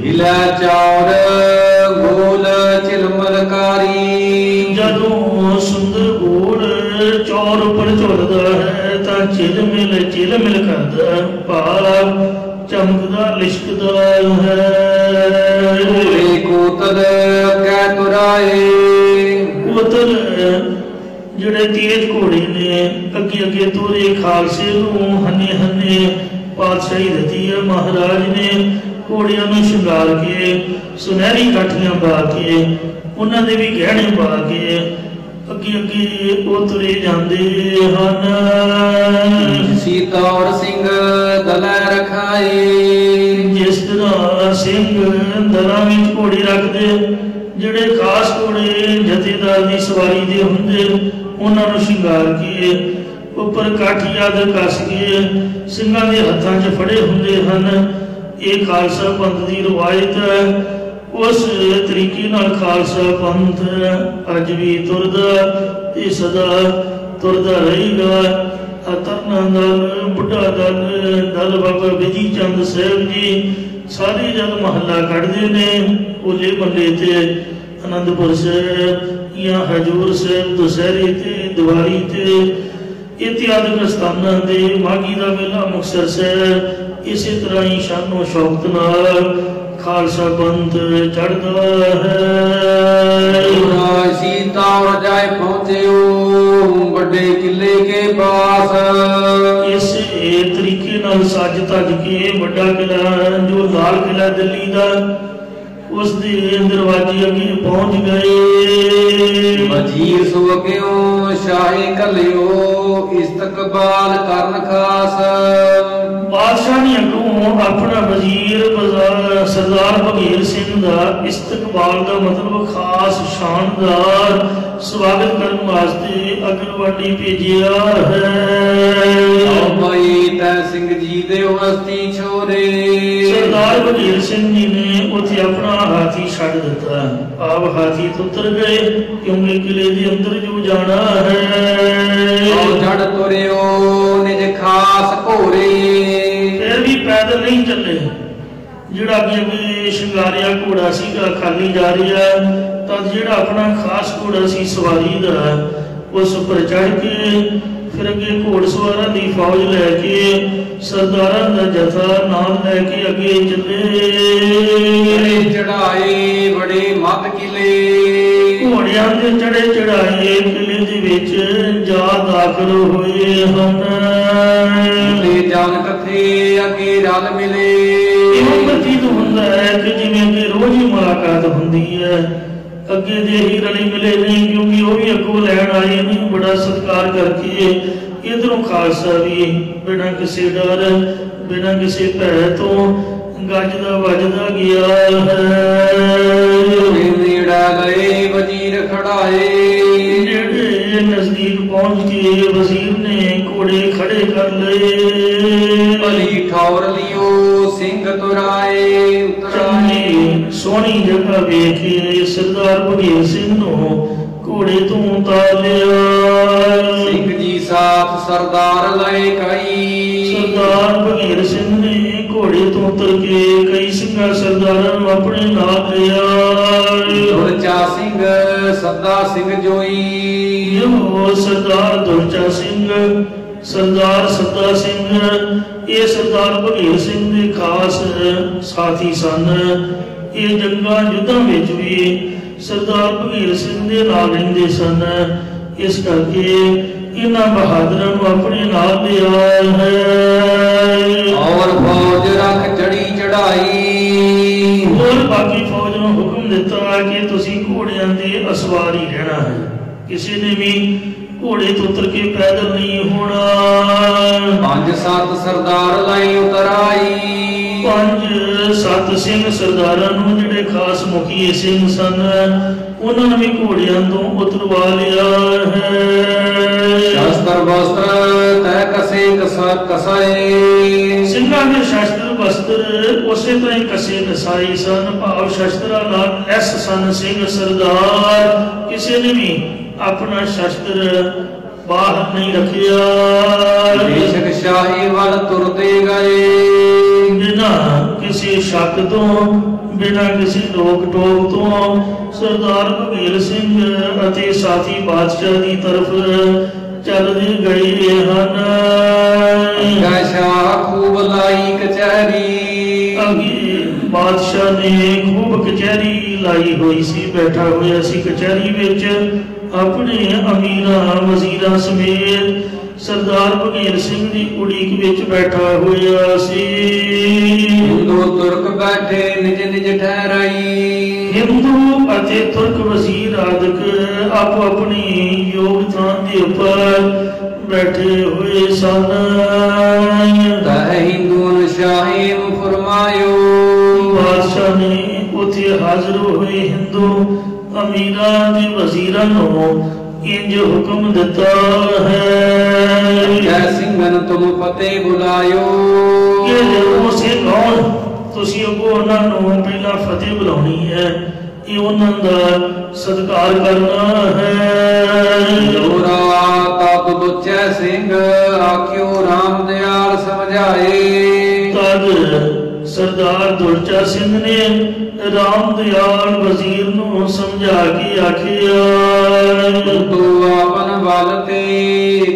हिला चौर गोल चिलमलकारी, जदों सुंदर गोल चौर पर झुलदा है तां चिलमिल करदा भाव चमकदा लिशकदा है। कोतल कै तुराए, कोतल ਜਿਹੜੇ ਤੇਜ ਘੋੜੇ ਨੇ ਅੱਗੇ ਅੱਗੇ ਤੋਰੇ ਖਾਲਸੇ ਨੂੰ ਹੰਨੇ ਹੰਨੇ ਪਾਤਸ਼ਾਹੀ ਦਿੱਤੀ ਹੈ। ਮਹਾਰਾਜ ਨੇ ਘੋੜਿਆਂ ਨੂੰ ਸ਼ਿੰਗਾਰ ਕੇ ਸੁਨਹਿਰੀ ਕਾਠੀਆਂ ਪਾ ਕੇ ਉਹਨਾਂ ਦੇ ਵੀ ਗਹਿਣੇ ਪਾ ਕੇ ਅੱਗੇ ਅੱਗੇ ਉਹ ਤੁਰੇ ਜਾਂਦੇ ਹਨ। ਸੀਤੌਰ ਸਿੰਘ ਦਲਾ ਰਖਾਏ, ਜਿਸ ਤਰ੍ਹਾਂ ਸਿੰਘ ਦਲਾਂ ਵਿੱਚ ਘੋੜੇ ਰੱਖਦੇ ਜਿਹੜੇ ਖਾਸ ਘੋੜੇ ਜਥੇਦਾਰ ਦੀ ਸਵਾਰੀ ਦੇ ਹੁੰਦੇ ਉਹਨਾਂ ਨੂੰ ਸ਼ਿੰਗਾਰ ਕੇ ਉੱਪਰ ਕਾਠੀ ਆਦਿ ਕੱਸ ਕੇ ਸਿੰਘਾਂ ਦੇ ਹੱਥਾਂ 'ਚ ਫੜੇ ਹੁੰਦੇ ਹਨ। ਇਹ ਖਾਲਸਾ ਪੰਥ ਦੀ ਰਵਾਇਤ ਹੈ। ਉਸ ਤਰੀਕੇ ਨਾਲ ਖਾਲਸਾ ਪੰਥ ਅੱਜ ਵੀ ਤੁਰਦਾ ਤੇ ਸਦਾ ਤੁਰਦਾ ਰਹੇਗਾ। ਤਰਨਾ ਦਲ, ਬੁੱਢਾ ਦਲ ਬਾਬਾ ਬਿਧੀ ਚੰਦ ਸਾਹਿਬ ਜੀ ਸਾਰੇ ਜਦ ਮਹੱਲਾ ਕੱਢਦੇ ਨੇ ਹੋਲੇ ਮਹੱਲੇ ਤੇ ਆਨੰਦਪੁਰ ਸਾਹਿਬ ਜਾਂ ਹਜੂਰ ਸਾਹਿਬ, ਦੁਸਹਿਰੇ ਤੇ, ਦੀਵਾਲੀ ਤੇ ਇਤਿਆਦਿਕ ਸਥਾਨਾਂ ਦੇ, ਮਾਘੀ ਦਾ ਮੇਲਾ ਮੁਕਤਸਰ ਸਾਹਿਬ, ਇਸੇ ਤਰ੍ਹਾਂ ਹੀ ਸ਼ਾਨੋ ਸ਼ੌਕਤ ਨਾਲ ਖਾਲਸਾ ਪੰਥ ਚੜ੍ਹਦਾ ਹੈ। सीता और जाए पहुँचे बड़े किले के पास। इसे तरीके नाल सज धज के बड़ा किला जो लाल किला दिल्ली का उस दरवाजे अगे पहुँच गए। वजीर सुवग्यो शाहे कलियो इस्तकबाल करन खास। बादशाह ने अगों अपना वजीर सरदार बघेल सिंह का इस्तकबाल का मतलब खास शानदार स्वागत करने वास्ते अग्रवादी भेजिया है। भाई तै सिंह जी दे हस्ती छोरे। सरदार बघेल सिंह जी ने उसे अपना हाथी छड़ दिता। आप हाथी तो उतर गए क्योंकि किले के अंदर जो जाना है। चढ़ तुरियो निज खास घोरे। फिर भी पैदल नहीं चले। ਜਿਹੜਾ ਅੱਗੇ ਸ਼ਿੰਗਾਰਿਆ ਘੋੜਾ ਸੀਗਾ ਖਾਲੀ ਜਾ ਰਿਹਾ ਤਾਂ ਜਿਹੜਾ ਆਪਣਾ ਖਾਸ ਘੋੜਾ ਸੀ ਸਵਾਰੀ ਦਾ ਉਸ ਉੱਪਰ ਚੜ੍ਹ ਕੇ ਫਿਰ ਅੱਗੇ ਘੋੜ ਸਵਾਰਾਂ ਦੀ ਫੌਜ ਲੈ ਕੇ ਸਰਦਾਰਾਂ ਦਾ ਜਥਾ ਨਾਲ ਲੈ ਕੇ ਅੱਗੇ ਚੱਲੇ। ਚੜਾਏ ਬੜੇ ਮੱਧ ਕਿਲੇ। ਘੋੜਿਆਂ ਦੇ ਚੜੇ ਚੜਾਏ ਕਿਲੇ ਦੇ ਵਿੱਚ ਜਾ ਦਾਖਲ ਹੋਏ ਹਨ। ਤੇ ਜਾਨ ਕਥੇ ਅੱਗੇ ਰਲ ਮਿਲੇ। ਇਹੋ ਪ੍ਰਤੀਤ ਹੁੰਦਾ ਹੈ ਕਿ ਜਿਵੇਂ ਕਿ ਰੋਜ਼ ਹੀ ਮੁਲਾਕਾਤ ਹੁੰਦੀ ਹੈ। ਅੱਗੇ ਦੇ ਹੀ ਰਲੇ ਮਿਲੇ ਨਹੀਂ ਕਿਉਂਕਿ ਉਹ ਵੀ ਅੱਗੋਂ ਲੈਣ ਆਏ ਨੇ ਬੜਾ ਸਤਿਕਾਰ ਕਰਕੇ। ਇਧਰੋਂ ਖਾਲਸਾ ਵੀ ਬਿਨਾਂ ਕਿਸੇ ਡਰ ਬਿਨਾਂ ਕਿਸੇ ਭੈ ਤੋਂ ਗੱਜਦਾ ਵੱਜਦਾ ਗਿਆ ਹੈ। ਨੇੜਾ ਗਏ ਵਜ਼ੀਰ ਖੜਾਏ। ਜਿਹੜੇ ਨਜ਼ਦੀਕ ਪਹੁੰਚ ਕੇ ਵਜ਼ੀਰ ਨੇ ਘੋੜੇ ਖੜੇ ਕਰ ਲਏ। ਭਲੀ ਠੌਰ ਲਿਓ ਸਿੰਘ ਤੁਰਾਏ ਉਤਰਾਏ। ਸੋਹਣੀ ਜਗ੍ਹਾ ਵੇਖ ਕੇ ਸਰਦਾਰ ਬਘੇਲ ਸਿੰਘ ਨੂੰ ਘੋੜੇ ਤੋਂ ਉਤਾਰ ਲਿਆ। ਸਿੰਘ ਜੀ ਸਾਥ ਸਰਦਾਰ ਲਏ ਕਈ। ਸਰਦਾਰ ਬਘੇਲ ਸਿੰਘ ਨੇ ਘੋੜੇ ਤੋਂ ਉਤਰ ਕੇ ਕਈ ਸਿੰਘਾਂ ਸਰਦਾਰਾਂ ਨੂੰ ਆਪਣੇ ਨਾਲ ਲਿਆ। ਦੁਰਚਾ ਸਿੰਘ ਸੱਦਾ ਸਿੰਘ ਜੋਈ। ਉਹ ਸਰਦਾਰ ਦੁਰਚਾ ਸਿੰਘ ਸਰਦਾਰ ਸੱਦਾ ਸਿੰਘ ਇਹ ਸਰਦਾਰ ਬਘੇਲ ਸਿੰਘ ਦੇ ਖਾਸ ਸਾਥੀ ਸਨ। ਇਹ ਜੰਗਾਂ ਯੁੱਧਾਂ ਵਿੱਚ ਵੀ ਸਰਦਾਰ ਬਘੇਲ ਸਿੰਘ ਦੇ ਨਾਲ ਰਹਿੰਦੇ ਸਨ। ਇਸ ਕਰਕੇ ਇਹਨਾਂ ਬਹਾਦਰਾਂ ਨੂੰ ਆਪਣੇ ਨਾਲ ਲਿਆ ਹੈ। ਔਰ ਫੌਜ ਰੱਖ ਚੜੀ ਚੜਾਈ। ਹੋਰ ਬਾਕੀ ਫੌਜ ਨੂੰ ਹੁਕਮ ਦਿੱਤਾ ਕਿ ਤੁਸੀਂ ਘੋੜਿਆਂ ਦੇ ਅਸਵਾਰ ਹੀ ਰਹਿਣਾ ਹੈ। ਕਿਸੇ ਨੇ ਵੀ ਘੋੜੇ ਤੋਂ ਉਤਰ ਕੇ ਪੈਦਲ ਨਹੀਂ ਹੋਣਾ। 5-7 ਸਰਦਾਰ ਲਈ ਉਤਰਾਈ। 5-7 ਸਿੰਘ ਸਰਦਾਰਾਂ ਨੂੰ ਜਿਹੜੇ ਖਾਸ ਮੁਖੀਏ ਸਿੰਘ ਸਨ ਉਹਨਾਂ ਨੇ ਵੀ ਘੋੜਿਆਂ ਤੋਂ ਉਤਰਵਾ ਲਿਆ ਹੈ। ਸ਼ਸਤਰ ਵਸਤਰ ਤੈ ਕਸੇ ਕਸਾਏ। ਸਿੰਘਾਂ ਦੇ ਸ਼ਸਤਰ ਵਸਤਰ ਉਸੇ ਤਰ੍ਹਾਂ ਹੀ ਕਸੇ ਕਸਾਈ ਸਨ। ਭਾਵ ਸ਼ਸਤਰਾਂ ਨਾਲ ਲੈਸ ਸਨ ਸਿੰਘ ਸਰਦਾਰ। ਕਿਸੇ ਨੇ ਵੀ ਆਪਣਾ ਸ਼ਸਤਰ ਬਾਹਰ ਨਹੀਂ ਰੱਖਿਆ। ਬੇਸ਼ੱਕ ਸ਼ਾਹੀ ਵੱਲ ਤੁਰਦੇ ਗਏ। ਬਿਨਾਂ ਕਿਸੇ ਸ਼ੱਕ ਤੋਂ ਬਿਨਾਂ ਕਿਸੇ ਰੋਕ ਟੋਕ ਤੋਂ ਸਰਦਾਰ ਬਘੇਲ ਸਿੰਘ ਅਤੇ ਸਾਥੀ ਬਾਦਸ਼ਾਹ ਦੀ ਤਰਫ ਚੱਲਦੇ ਗਏ ਹਨ। ਸ਼ਾਹ ਖੂਬ ਲਾਈ ਕਚਹਿਰੀ। ਅੱਗੇ ਬਾਦਸ਼ਾਹ ਨੇ ਖੂਬ ਕਚਹਿਰੀ ਲਾਈ ਹੋਈ ਸੀ। ਬੈਠਾ ਹੋਇਆ ਸੀ ਕਚਹਿਰੀ ਵਿੱਚ ਆਪਣੇ ਅਮੀਰਾਂ ਵਜ਼ੀਰਾਂ ਸਮੇਤ ਸਰਦਾਰ ਬਘੇਲ ਸਿੰਘ ਦੀ ਉਡੀਕ ਵਿੱਚ ਬੈਠਾ ਹੋਇਆ ਸੀ। ਹਿੰਦੂ ਤੁਰਕ ਬੈਠੇ ਨਿਜ ਨਿਜ ਠਹਿਰਾਈ। ਹਿੰਦੂ ਅਤੇ ਤੁਰਕ ਵਜ਼ੀਰ ਆਦਿਕ ਆਪੋ ਆਪਣੀ ਯੋਗ ਥਾਂ ਦੇ ਉੱਪਰ ਬੈਠੇ ਹੋਏ ਸਨ। ਤੈ ਹਿੰਦੂਨ ਸ਼ਾਹੀ ਫਰਮਾਇਓ। ਬਾਦਸ਼ਾਹ ਨੇ ਉੱਥੇ ਹਾਜ਼ਰ ਹੋਏ ਹਿੰਦੂ ਅਮੀਰਾਂ ਤੇ ਵਜ਼ੀਰਾਂ ਨੂੰ इंज हुक्म दिता है जय सिंघन तुम फतेह बुलायो कि जदों सिंह आउण तुसीं अगों उन्हां नूं पहला फतेह बुलाउणी है, ये उन्हां दा सत्कार करना है। जोरा तब बुझै सिंह आख्यो राम दयाल समझाए तद सरदार दुलचा सिंह ने राम दयाल वजीर नूं समझा के आखिया तू आपन बल ते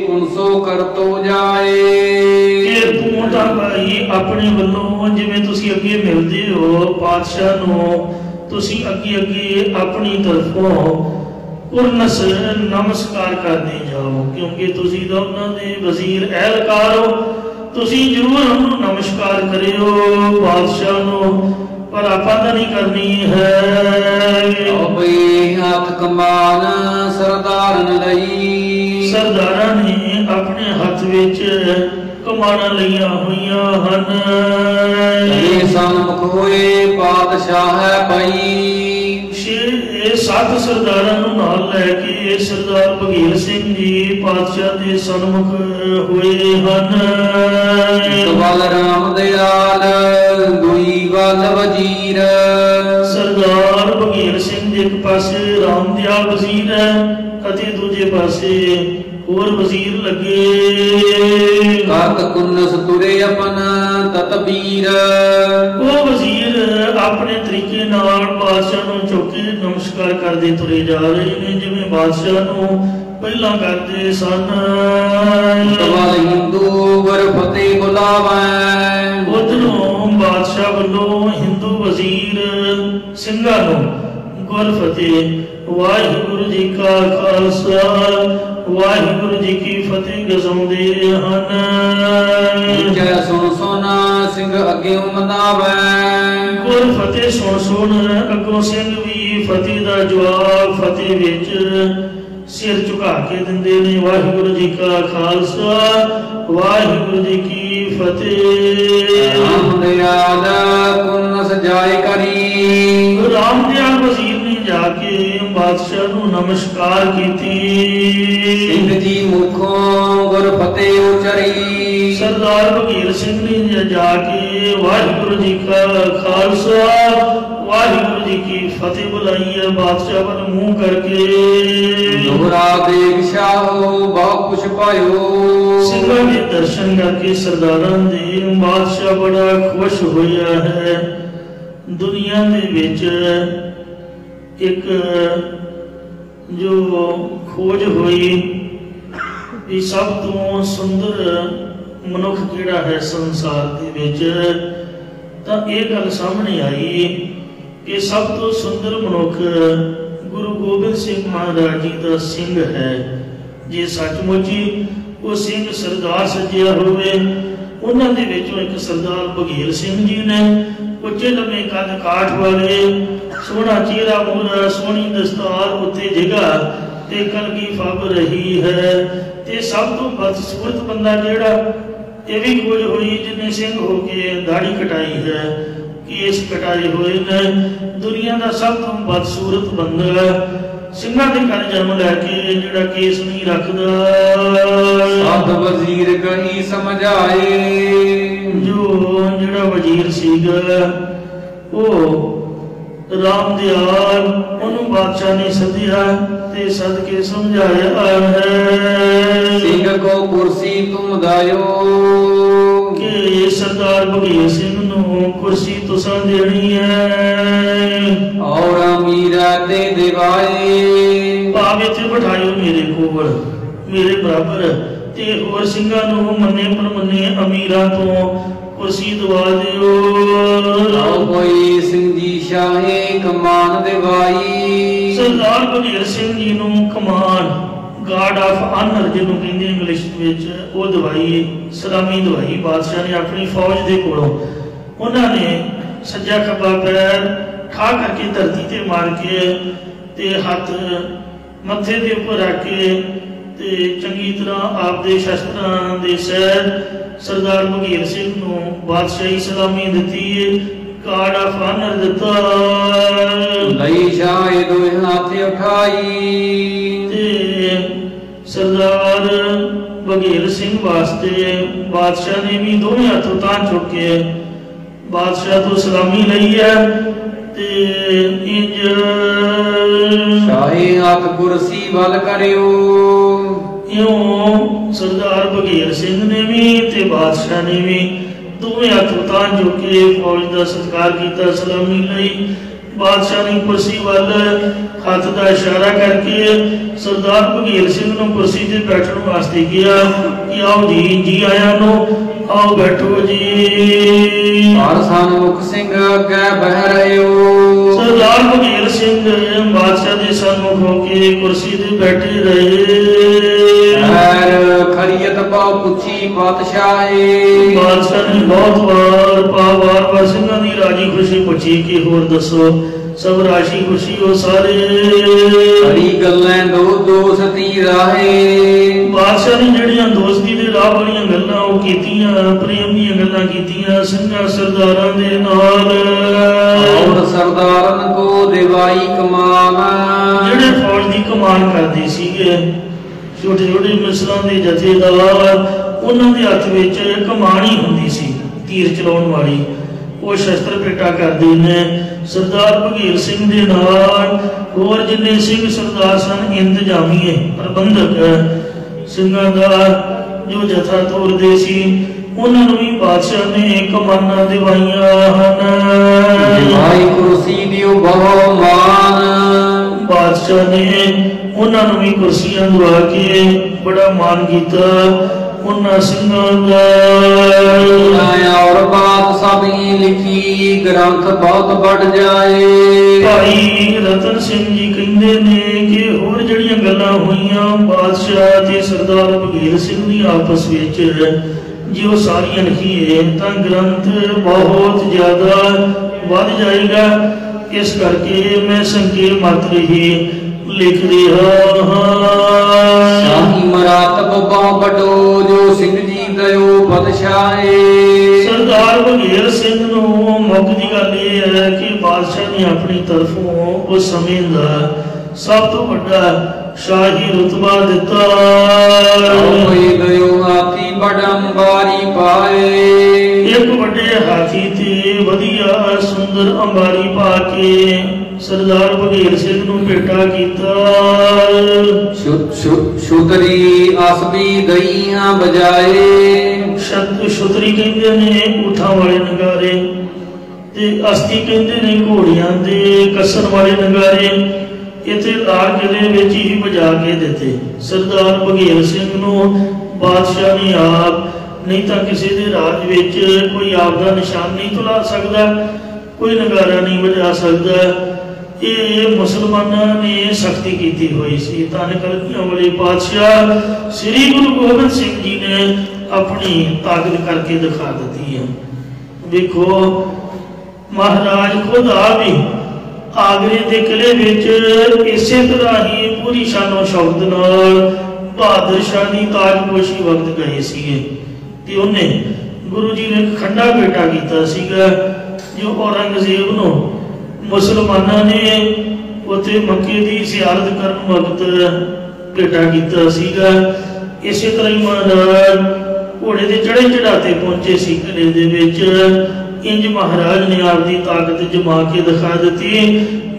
कुनसो करतो जाए कि तू तां भाई अपने वल्लों जिवें तुसीं अगे मिलदे हो पातशाह नूं तुसीं अगे अगे अपनी तरफों उर्नस नमस्कार करते जाओ, क्योंकि तुसीं तां उन्हां दे वजीर एहलकार हो, तुसीं जरूर उन्होंने नमस्कार करियो बादशाह नूं, पर आपां तां नहीं करनी है। हाथ कमान सरदारन लई सरदारा ने अपने हाथ विच कमाना लिया हुईयां हन। सन्मुख होए पातशाह पई सत सरदारां नूं नाल लैके सरदार बघेल सिंह जी पातशाह दे सन्मुख होए हन। वल राम दयाल दुई वल वजीर सरदार बघेल सिंह दे एक पासे राम दयाल वजीर है अते दूजे पासे और वजीर लगे। करत कुन्नस तुरे अपन ततबीर वो वजीर अपने तरीके नाल बादशाह नूं चौके नमस्कार करते तुरे जा रहे हैं जिवें बादशाह नूं पहला करते सन। वल हिंदू वर फतेह बुलावै उधरों बादशाह वालों हिंदू वजीर सिंघां नूं गुर फतेह वाहिगुरु जी का खालसा वाहिगुरु जी की फतेह गजाउंदे हन। जय सुन सोना सिंह अगे मनावै गुर फतेह सुन सुन अगों सिंह भी फतेह दा जवाब फतेह विच सिर झुका के दिंदे ने। वाहिगुरु जी का खालसा वाहिगुरु जी की फतेह। राम दयाल कुन्नस जाय करी राम दयाल वजीर ने जाके बादशाह नूं नमस्कार कीती। सिंह जी मुखों गुर फतेह उचरी सरदार बघेल सिंह ने जाके वाहिगुरु जी का खालसा वाहिगुरु जी की फतेह बुलाई है बादशाह पर मुंह करके। दोहरा देख शाहो बहुत कुछ पायो सिंघां दे दर्शन करके सरदारां दे बादशाह बड़ा खुश होया है। दुनिया दे विच एक जो खोज हुई भी सब तो सुंदर मनुख किहड़ा है संसार दे विच, तां इह गल सामने आई कि सब तो सुंदर मनुख गुरु गोबिंद सिंह महाराज जी का सिंह है। जे सचमुच ही वो सिंह सरदार सजिया होवे उन्हां दे विचों एक सरदार बघेल सिंह जी ने उच्चे लम्बे कद काठ वाले सोहना चेहरा मोहरा सोहनी दस्तार उत्ते जगह ते कलगी फब रही है। ते सब तो बदसूरत बंदा जेड़ा ये भी खोज हुई जिन्हें सिंह होके दाढ़ी कटाई है केस कटाए हुए ने। दुनिया का सब तो बदसूरत बंदा सिंघां दे घर जन्म लैके जेड़ा केस नहीं रखदा। सब वजीर कही समझाए जो जेड़ा वजीर सीगा वो राम दयाल उन्होंने बादशाह ने सदिया ते सद के समझाया है। सिंह को कुर्सी तुम दायो कि सरदार बघेल सिंह नूं कुर्सी तुसां देनी है और अमीरा ते दिवाए भाव इत्थे बिठायो मेरे कोल मेरे बराबर ते होर सिंघां नूं मन्ने परमन्ने अमीरां तो कुर्सी दवा दियो। आओ कोई सिंह जी शाहे कमान दिवाई सरदार बघेल सिंह जी नूं कमान गार्ड ऑफ ऑनर जिन्हों कहते इंग्लिश विच वो दवाई सलामी दवाई बादशाह ने अपनी फौज के कोलों। उन्होंने सज्जा खब्बा पैर ठा करके धरती ते मार के ते हाथ मत्थे के उपर रख के ते चंगी तरह आपदे शस्त्रां दे सैर सरदार बघेल सिंह नूं बादशाही सलामी दिती। ਕਾੜਾ ਫਾਨਰ ਦਿੱਤਾ ਲਈ ਸ਼ਾਇ ਦੋਏ ਹੱਥ ਉਠਾਈ। ਤੇ ਸਰਦਾਰ ਬਘੇਲ ਸਿੰਘ ਵਾਸਤੇ ਬਾਦਸ਼ਾਹ ਨੇ ਵੀ ਦੋਵੇਂ ਹੱਥ ਤਾਂ ਚੁੱਕ ਕੇ ਬਾਦਸ਼ਾਹ ਤੋਂ ਸਲਾਮੀ ਲਈ ਹੈ। ਤੇ ਇੰਜ ਸ਼ਾਹੀ ਹੱਥ ਕੁਰਸੀ ਵੱਲ ਕਰਿਓ। ਇਉਂ ਸਰਦਾਰ ਬਘੇਲ ਸਿੰਘ ਨੇ ਵੀ ਤੇ ਬਾਦਸ਼ਾਹ ਨੇ ਵੀ ਦੋਵੇਂ ਹੱਥ ਤਾਂ ਚੁੱਕ ਕੇ ਫੌਜ ਦਾ ਸਤਿਕਾਰ ਕੀਤਾ, ਸਲਾਮੀ ਲਈ। ਬਾਦਸ਼ਾਹ ਨੇ ਕੁਰਸੀ ਵੱਲ ਹੱਥ ਦਾ ਇਸ਼ਾਰਾ ਕਰਕੇ ਸਰਦਾਰ ਬਘੇਲ ਸਿੰਘ ਨੂੰ ਕੁਰਸੀ ਤੇ ਬੈਠਣ ਵਾਸਤੇ ਕਿਹਾ ਕਿ ਆਓ ਜੀ, ਜੀ ਆਇਆਂ ਨੂੰ, ਆਓ ਬੈਠੋ ਜੀ। ਹਰ ਸਨਮੁਖ ਸਿੰਘ ਅੱਗੇ ਬਹਿ ਰਹਿਓ। ਸਰਦਾਰ ਬਘੇਲ ਸਿੰਘ ਬਾਦਸ਼ਾਹ ਦੇ ਸਨਮੁਖ ਹੋ ਕੇ ਕੁਰਸੀ ਤੇ ਬੈਠੇ ਰਹੇ। ਖੈਰ ਖਰੀਅਤ ਬਹੁ ਪੁੱਛੀ ਪਾਤਸ਼ਾਹੇ। ਬਾਦਸ਼ਾਹ ਨੇ ਬਹੁਤ ਵਾਰ ਸਿੰਘਾਂ ਦੀ ਰਾਜੀ ਖੁਸ਼ੀ ਪੁੱਛੀ ਕਿ ਹੋਰ ਦੱਸੋ। ਸਭ ਰਾਸ਼ੀ ਖੁਸ਼ੀ ਉਹ ਸਾਰੇ। ਹਰੀ ਗੱਲਾਂ ਦੋ ਦੋਸਤੀ ਰਾਹੇ। ਬਾਦਸ਼ਾਹ ਨੇ ਜਿਹੜੀਆਂ ਦੋਸਤੀ ਦੇ ਰਾਹ ਵਾਲੀਆਂ ਗੱਲਾਂ ਉਹ ਕੀਤੀਆਂ, ਪ੍ਰੇਮ ਦੀਆਂ ਗੱਲਾਂ ਕੀਤੀਆਂ ਸਿੰਘਾਂ ਸਰਦਾਰਾਂ ਦੇ ਨਾਲ। ਔਰ ਸਰਦਾਰਨ ਕੋ ਦਿਵਾਈ ਕਮਾਨ। ਜਿਹੜੇ ਫੌਜ ਦੀ ਕਮਾਨ ਕਰਦੇ ਸੀਗੇ, ਛੋਟੇ ਛੋਟੇ ਮਿਸਲਾਂ ਦੇ ਜਥੇਦਾਰ, ਉਹਨਾਂ ਦੇ ਹੱਥ ਵਿੱਚ ਕਮਾਨ ਹੀ ਹੁੰਦੀ ਸੀ ਤੀਰ ਚਲਾਉਣ ਵਾਲੀ। ਉਹ ਸ਼ਸਤਰ ਭੇਟਾ ਕਰਦੇ ਨੇ ਸਰਦਾਰ ਬਘੇਲ ਸਿੰਘ ਦੇ ਨਾਲ। ਹੋਰ ਜਿੰਨੇ ਸਿੰਘ ਸਰਦਾਰ ਸਨ, ਇੰਤਜ਼ਾਮੀਏ ਪ੍ਰਬੰਧਕ ਸਿੰਘਾਂ ਦਾ ਜੋ ਜਥਾ ਤੋਰਦੇ ਸੀ, ਉਹਨਾਂ ਨੂੰ ਵੀ ਬਾਦਸ਼ਾਹ ਨੇ ਕਮਾਨਾਂ ਦਿਵਾਈਆਂ ਹਨ। ਦਿਵਾਈ ਕੁਰਸੀ ਦਿਓ ਬਹੁ ਮਾਨ। ਬਾਦਸ਼ਾਹ ਨੇ ਉਹਨਾਂ ਨੂੰ ਵੀ ਕੁਰਸੀਆਂ ਦਵਾ ਕੇ ਬੜਾ ਮਾਨ ਕੀਤਾ ਉਹਨਾਂ ਸਿੰਘਾਂ ਦਾ। ਔਰ ਬਾਤ ਸਭ ਹੀ ਲਿਖੀ ਗ੍ਰੰਥ ਬਹੁਤ ਵੱਡ ਜਾਏ। ਭਾਈ ਰਤਨ ਸਿੰਘ ਜੀ ਕਹਿੰਦੇ ਨੇ ਕਿ ਹੋਰ ਜਿਹੜੀਆਂ ਗੱਲਾਂ ਹੋਈਆਂ ਬਾਦਸ਼ਾਹ ਤੇ ਸਰਦਾਰ ਬਘੇਲ ਸਿੰਘ ਦੀ ਆਪਸ ਵਿੱਚ, ਜੇ ਉਹ ਸਾਰੀਆਂ ਲਿਖੀਏ ਤਾਂ ਗ੍ਰੰਥ ਬਹੁਤ ਜ਼ਿਆਦਾ ਵੱਧ ਜਾਏਗਾ। ਇਸ ਕਰਕੇ ਮੈਂ ਸੰਖੇਪ ਮਾਤਰ ਹੀ ਲਿਖ ਰਿਹਾ ਹਾਂ। ਸ਼ਾਹੀ ਮਰਾਤਬ ਬਹੁ ਵੱਡੋ ਜੋ ਸਿੰਘ ਜੀ ਦਇਓ ਬਦਸ਼ਾਹੇ। ਸਰਦਾਰ ਬਘੇਲ ਸਿੰਘ ਨੂੰ ਮੁੱਖ ਦੀ ਗੱਲ ਇਹ ਹੈ ਕਿ ਬਾਦਸ਼ਾਹ ਨੇ ਆਪਣੀ ਤਰਫੋਂ ਉਸ ਸਮੇਂ ਦਾ ਸਭ ਤੋਂ ਵੱਡਾ ਸ਼ਾਹੀ ਰੁਤਬਾ ਦਿੱਤਾ। ਕੋਈ ਦਇਓ ਹਾਥੀ ਬੜੰਬਾਰੀ ਪਾਏ। ਇੱਕ ਵੱਡੇ ਹਾਥੀ ਤੇ ਵਧੀਆ ਸੁੰਦਰ ਅੰਬਾਰੀ ਪਾ ਕੇ ਸਰਦਾਰ ਬਘੇਲ ਸਿੰਘ ਨੂੰ ਭੇਟਾ ਕੀਤਾ। ਸ਼ੁਦਰੀ ਅਸਬੀ ਗਈਆਂ ਬਜਾਏ। ਸ਼ੁਦਰੀ ਕਹਿੰਦੇ ਨੇ ਊਠਾਂ ਵਾਲੇ ਨਗਾਰੇ, ਤੇ ਅਸਤੀ ਕਹਿੰਦੇ ਨੇ ਘੋੜੀਆਂ ਦੇ ਕੱਸਣ ਵਾਲੇ ਨਗਾਰੇ। ਇੱਥੇ ਲਾਲ ਕਿਲੇ ਵਿੱਚ ਹੀ ਵਜਾ ਕੇ ਦਿੱਤੇ ਸਰਦਾਰ ਬਘੇਲ ਸਿੰਘ ਨੂੰ ਬਾਦਸ਼ਾਹ ਨੇ ਆਪ। ਨਹੀਂ ਤਾਂ ਕਿਸੇ ਦੇ ਰਾਜ ਵਿੱਚ ਕੋਈ ਆਪ ਦਾ ਨਿਸ਼ਾਨ ਨਹੀਂ ਤੁਲਾ ਸਕਦਾ, ਕੋਈ ਨਗਾਰਾ ਨਹੀਂ ਵਜਾ ਸਕਦਾ। ਇਹ ਮੁਸਲਮਾਨਾਂ ਨੇ ਸਖਤੀ ਕੀਤੀ ਹੋਈ ਸੀ। ਧੰਨ ਕਲਗੀਆਂ ਵਾਲੇ ਪਾਤਸ਼ਾਹ ਸ੍ਰੀ ਗੁਰੂ ਗੋਬਿੰਦ ਸਿੰਘ ਜੀ ਨੇ ਆਪਣੀ ਤਾਕਤ ਕਰਕੇ ਦਿਖਾ ਦਿੱਤੀ ਹੈ। ਵੇਖੋ ਮਹਾਰਾਜ ਖੁਦ ਆਪ ਹੀ ਆਗਰੇ ਦੇ ਕਿਲੇ ਵਿੱਚ ਇਸੇ ਤਰ੍ਹਾਂ ਹੀ ਪੂਰੀ ਸ਼ਾਨੋ ਸ਼ੌਕਤ ਨਾਲ ਬਹਾਦਰ ਸ਼ਾਹ ਦੀ ਤਾਜਪੋਸ਼ੀ ਵਕਤ ਗਏ ਸੀਗੇ। ਤੇ ਉਹਨੇ ਗੁਰੂ ਜੀ ਨੇ ਖੰਡਾ ਭੇਟਾ ਕੀਤਾ ਸੀਗਾ ਜੋ ਔਰੰਗਜ਼ੇਬ ਨੂੰ ਮੁਸਲਮਾਨਾਂ ਨੇ ਉੱਥੇ ਮੱਕੇ ਦੀ ਜ਼ਿਆਰਤ ਕਰਨ ਵਕਤ ਭੇਟਾ ਕੀਤਾ ਸੀਗਾ। ਇਸੇ ਤਰ੍ਹਾਂ ਹੀ ਮਹਾਰਾਜ ਘੋੜੇ ਦੇ ਚੜ੍ਹੇ ਚੜਾਤੇ ਪਹੁੰਚੇ ਸੀ ਕਿਲੇ ਦੇ ਵਿੱਚ। ਇੰਜ ਮਹਾਰਾਜ ਨੇ ਆਪਦੀ ਤਾਕਤ ਜਮਾ ਕੇ ਦਿਖਾ ਦਿੱਤੀ।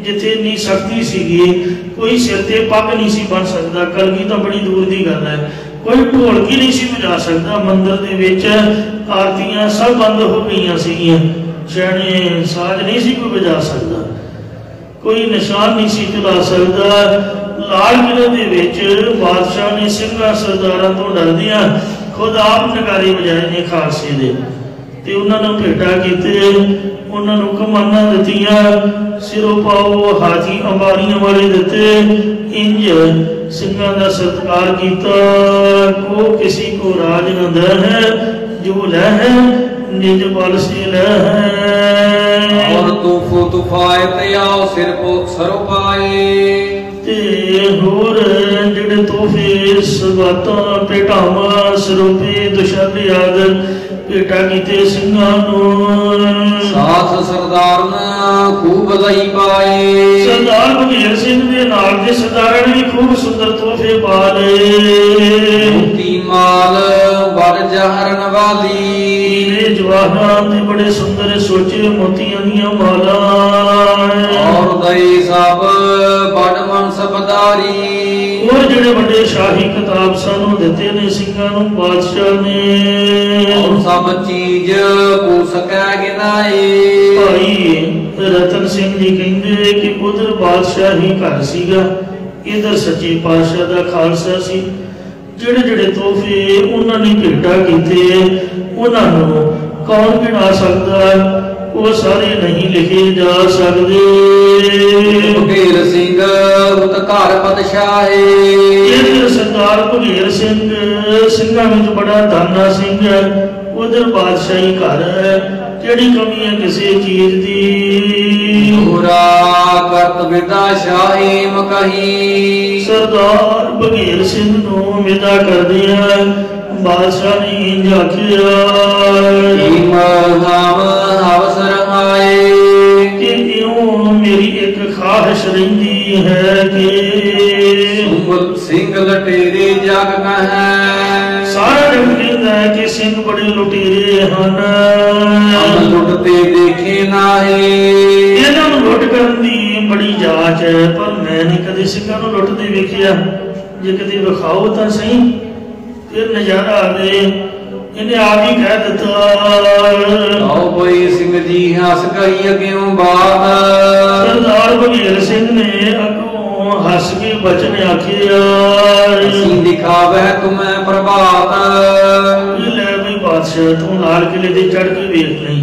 ਜਿੱਥੇ ਇੰਨੀ ਸ਼ਕਤੀ ਸੀਗੀ, ਕੋਈ ਸਿਰ ਤੇ ਪੱਗ ਨਹੀਂ ਸੀ ਬਣ ਸਕਦਾ। ਕਲਗੀ ਤਾਂ ਬੜੀ ਦੂਰ ਦੀ ਗੱਲ ਹੈ, ਕੋਈ ਢੋਲਕੀ ਨਹੀਂ ਸੀ ਵਜਾ ਸਕਦਾ। ਮੰਦਿਰ ਦੇ ਵਿੱਚ ਆਰਤੀਆਂ ਸਭ ਬੰਦ ਹੋ ਗਈਆਂ ਸੀਗੀਆਂ, ਛੈਣੇ ਸਾਜ਼ ਨਹੀਂ ਸੀ ਕੋਈ ਵਜਾ ਸਕਦਾ, ਕੋਈ ਨਿਸ਼ਾਨ ਨਹੀਂ ਸੀ ਚਲਾ ਸਕਦਾ। ਲਾਲ ਕਿਲੇ ਦੇ ਵਿੱਚ ਬਾਦਸ਼ਾਹ ਨੇ ਸਿੰਘਾਂ ਸਰਦਾਰਾਂ ਤੋਂ ਡਰਦਿਆਂ ਖੁਦ ਆਪ ਨਗਾਰੇ ਵਜਾਏ ਨੇ ਖਾਲਸੇ ਦੇ, ਤੇ ਉਹਨਾਂ ਨੂੰ ਭੇਟਾ ਕੀਤੇ, ਉਹਨਾਂ ਨੂੰ ਕਮਾਨਾਂ ਦਿੱਤੀਆਂ, ਸਿਰੋਂ ਪਾਓ ਹਾਥੀ ਅੰਬਾਰੀਆਂ ਵਾਲੇ ਦਿੱਤੇ। ਇੰਜ ਸਿੰਘਾਂ ਦਾ ਸਤਿਕਾਰ ਕੀਤਾ। ਕੋ ਕਿਸੇ ਕੋ ਰਾਜ न दे है, जो ले है निज बल से ले है। और तूफो तुफाए त्याओ सिर को सरो पाए। ते ਹੋਰ ਜਿਹੜੇ ਤੋਹਫੇ ਸਗਾਤਾਂ ਭੇਟਾਵਾਂ ਸਰੂਪੇ ਦੁਸ਼ਾਲੇ ਆਦਰ ਭੇਟਾ ਕੀਤੇ ਸਿੰਘਾਂ ਨੂੰ ਸਾਥ ਸਰਦਾਰਨ ਖੂਬ ਲਈ ਪਾਏ। ਸਰਦਾਰ ਬਘੇਲ ਸਿੰਘ ਦੇ ਨਾਲ ਦੇ ਸਰਦਾਰਾਂ ਨੇ ਖੂਬ ਸੁੰਦਰ ਤੋਹਫੇ ਪਾ ਲਏ। ਮੋਤੀ ਮਾਲ ਵਰ ਜਹਰਨ ਵਾਲੀ ਹੀਰੇ ਜਵਾਹਰਾਤ ਦੇ ਬੜੇ ਸੁੰਦਰ ਸੋਚੇ ਮੋਤੀਆਂ ਦੀਆਂ ਮਾਲਾਂ ਔਰ ਦਈ ਸਭ ਬੜ ਮਨਸਬਦਾਰੀ। ਹੋਰ ਜਿਹੜੇ ਵੱਡੇ ਸ਼ਾਹੀ ਕਿਤਾਬ ਸਾਨੂੰ ਦਿੱਤੇ ਨੇ ਸਿੰਘਾਂ ਨੂੰ ਬਾਦਸ਼ਾਹ ਨੇ ਔਰ ਸਭ ਚੀਜ਼ ਕੋ ਸਕੈ ਗਿਨਾਏ। ਭਾਈ ਰਤਨ ਸਿੰਘ ਜੀ ਕਹਿੰਦੇ ਕਿ ਉਧਰ ਬਾਦਸ਼ਾਹੀ ਘਰ ਸੀਗਾ, ਇਧਰ ਸੱਚੇ ਪਾਤਸ਼ਾਹ ਦਾ ਖਾਲਸਾ ਸੀ। ਜਿਹੜੇ ਜਿਹੜੇ ਤੋਹਫੇ ਉਹਨਾਂ ਨੇ ਭੇਟਾ ਕੀਤੇ ਉਹਨਾਂ ਨੂੰ ਕੌਣ ਗਿਣਾ ਸਕਦਾ, ਉਹ ਸਾਰੇ ਨਹੀਂ ਲਿਖੇ ਜਾ ਸਕਦੇ। ਬਘੇਲ ਸਿੰਘ ਉਤ ਘਰ ਪਤਸ਼ਾਹੇ ਇਹ ਸਰਦਾਰ ਬਘੇਲ ਸਿੰਘ ਸਿੰਘਾਂ ਵਿੱਚ ਬੜਾ ਦਾਨਾ ਸਿੰਘ ਹੈ। ਉਧਰ ਬਾਦਸ਼ਾਹੀ ਘਰ ਹੈ, ਕਿਹੜੀ ਕਮੀ ਹੈ ਕਿਸੇ ਚੀਜ਼ ਦੀ। ਪੂਰਾ ਕਰਤ ਵਿਦਾ ਸ਼ਾਹੀ ਮਕਹੀ। ਸਰਦਾਰ ਬਘੇਲ ਸਿੰਘ ਨੂੰ ਵਿਦਾ ਕਰਦਿਆਂ ਬਾਦਸ਼ਾਹ ਨੇ ਇੰਝ ਆਖਿਆ ਅਵਸਰ ਆਏ ਕਿ ਇਉਂ ਮੇਰੀ ਇੱਕ ਖਾਹਿਸ਼ ਰਹਿੰਦੀ ਹੈ ਕਿ ਸਿੰਘ ਲਟੇਰੇ ਜਗ ਕਹੈ। ਸਾਰਾ ਜਗ ਕਹਿੰਦਾ ਹੈ ਕਿ ਸਿੰਘ ਬੜੇ ਲੁਟੇਰੇ ਹਨ, ਲੁੱਟਦੇ ਦੇਖੇ ਨਾਹੀ। ਇਹਨਾਂ ਨੂੰ ਲੁੱਟ ਕਰਨ ਦੀ ਬੜੀ ਜਾਂਚ ਹੈ, ਪਰ ਮੈਂ ਨਹੀਂ ਕਦੇ ਸਿੰਘਾਂ ਨੂੰ ਲੁੱਟਦੇ ਵੇਖਿਆ। ਜੇ ਕਦੇ ਵਿਖਾਓ ਤਾਂ ਸਹੀ, ਫਿਰ ਨਜ਼ਾਰਾ ਆਵੇ। ਇਹਨੇ ਆਪ ਹੀ ਕਹਿ ਦਿੱਤਾ ਆਓ ਬਈ ਸਿੰਘ ਜੀ ਹੱਸ ਗਈ ਅੱਗਿਓਂ ਬਾਤ। ਸਰਦਾਰ ਬਘੇਲ ਸਿੰਘ ਨੇ ਅੱਗੋਂ ਹੱਸ ਕੇ ਬਚਨ ਆਖਿਆ ਅਸੀਂ ਦਿਖਾਵੇ ਤੁਮੈ ਪ੍ਰਭਾਤ। ਲੈ ਬਈ ਬਾਦਸ਼ਾਹ ਤੂੰ ਲਾਲ ਕਿਲੇ ਤੇ ਚੜ ਕੇ ਵੇਖ ਲਈ,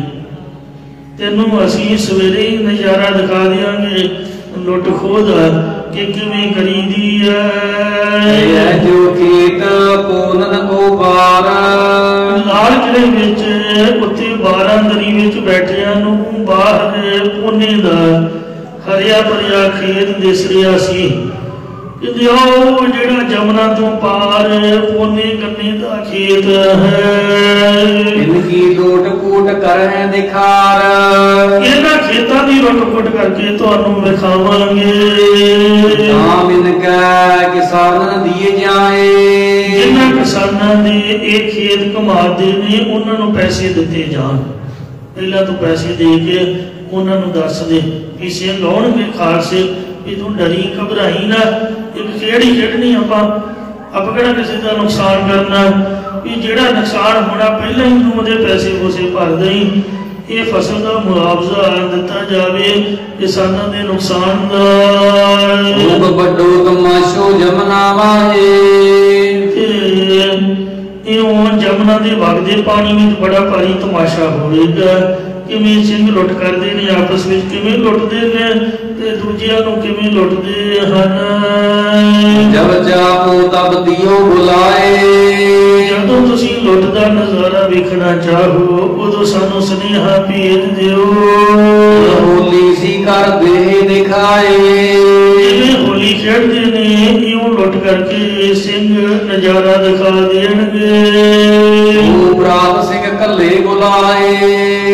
ਤੈਨੂੰ ਅਸੀਂ ਸਵੇਰੇ ਹੀ ਨਜ਼ਾਰਾ ਦਿਖਾ ਦਿਆਂਗੇ ਲੁੱਟ ਖੋਹ ਦਾ ਕਿ ਕਿਵੇਂ ਕਰੀਦੀ ਹੈ। ਜੋ ਖੇਤ ਪੂਨਨ ਕੋ ਪਾਰ ਲਾਲ ਕਿਲੇ ਵਿੱਚ ਉੱਥੇ 12 ਦਰੀ ਵਿੱਚ ਬੈਠਿਆਂ ਨੂੰ ਬਾਹਰ ਪੂਨੇ ਦਾ ਹਰਿਆ ਭਰਿਆ ਖੇਤ ਦਿਸ ਰਿਹਾ ਸੀ। ਕਹਿੰਦੇ ਉਹ ਜਿਹੜਾ ਜਮਨਾ ਤੋਂ ਪਾਰ ਪੂਨੇ ਕੰਨੇ ਦਾ ਖੇਤ ਹੈ। ਇਨਕੀ ਲੋਟ ਕੂਟ ਕਰਹਿ ਦਿਖਾਰ। ਇਹਨਾਂ ਖੇਤਾਂ ਦੀ ਲੁੱਟ ਪੁੱਟ ਕਰਕੇ ਤੁਹਾਨੂੰ ਵਿਖਾਵਾਂਗੇ। ਨਾਮ ਇਨਕਾ ਕਿਸਾਨ ਦੀਏ ਜਾਏ। ਜਿਨ੍ਹਾਂ ਕਿਸਾਨਾਂ ਦੇ ਇਹ ਖੇਤ ਕਮਾਦੇ ਨੇ ਉਹਨਾਂ ਨੂੰ ਪੈਸੇ ਦਿੱਤੇ ਜਾਣ। ਪਹਿਲਾਂ ਤੋਂ ਪੈਸੇ ਦੇ ਕੇ ਉਹਨਾਂ ਨੂੰ ਦੱਸ ਦੇ ਕਿ ਸਿੰਘ ਆਉਣਗੇ ਖਾਲਸੇ, ਵੀ ਤੂੰ ਡਰੀ ਘਬਰਾਈ ਨਾ, ਇੱਕ ਖੇਡ ਹੀ ਖੇਡਣੀ ਆਪਾਂ ਕਿਹੜਾ ਕਿਸੇ ਦਾ ਨੁਕਸਾਨ ਕਰਨਾ। ਵੀ ਜਿਹੜਾ ਨੁਕਸਾਨ ਹੋਣਾ ਪਹਿਲਾਂ ਹੀ ਤੂੰ ਉਹਦੇ ਪੈਸੇ ਪੂਸੇ ਭਰ ਦੇਈਂ। ਇਹ ਫਸਲ ਦਾ ਮੁਆਵਜ਼ਾ ਦਿੱਤਾ ਜਾਵੇ ਕਿਸਾਨਾਂ ਦੇ ਨੁਕਸਾਨ ਦਾ। ਵੱਡੋ ਤਮਾਸ਼ੋ ਜਮਨਾ ਵਾਹੇ। ਇਉਂ ਜਮਨਾ ਦੇ ਵਗਦੇ ਪਾਣੀ ਵਿੱਚ ਬੜਾ ਭਾਰੀ ਤਮਾਸ਼ਾ ਹੋਵੇਗਾ। ਕਿਵੇਂ ਸਿੰਘ ਲੁੱਟ ਕਰਦੇ ਨੇ ਆਪਸ ਵਿੱਚ, ਕਿਵੇਂ ਲੁੱਟਦੇ ਨੇ ਤੇ ਦੂਜਿਆਂ ਨੂੰ ਕਿਵੇਂ ਲੁੱਟਦੇ ਹਨ। ਜਬ ਜਾਪੋ ਤਬ ਦਿਓ ਬੁਲਾਏ। ਜਦੋਂ ਤੁਸੀਂ ਲੁੱਟ ਦਾ ਨਜ਼ਾਰਾ ਵੇਖਣਾ ਚਾਹੋ ਉਦੋਂ ਸਾਨੂੰ ਸੁਨੇਹਾ ਭੇਜ ਦਿਓ। ਹੋਲੀ ਸੀ ਕਰ ਦੇ ਦਿਖਾਏ। ਜਿਵੇਂ ਹੋਲੀ ਖੇਡਦੇ ਨੇ ਇਉਂ ਲੁੱਟ ਕਰਕੇ ਸਿੰਘ ਨਜ਼ਾਰਾ ਦਿਖਾ ਦੇਣਗੇ। ਪ੍ਰਾਤ ਸਿੰਘ ਕੱਲੇ ਬੁਲਾਏ।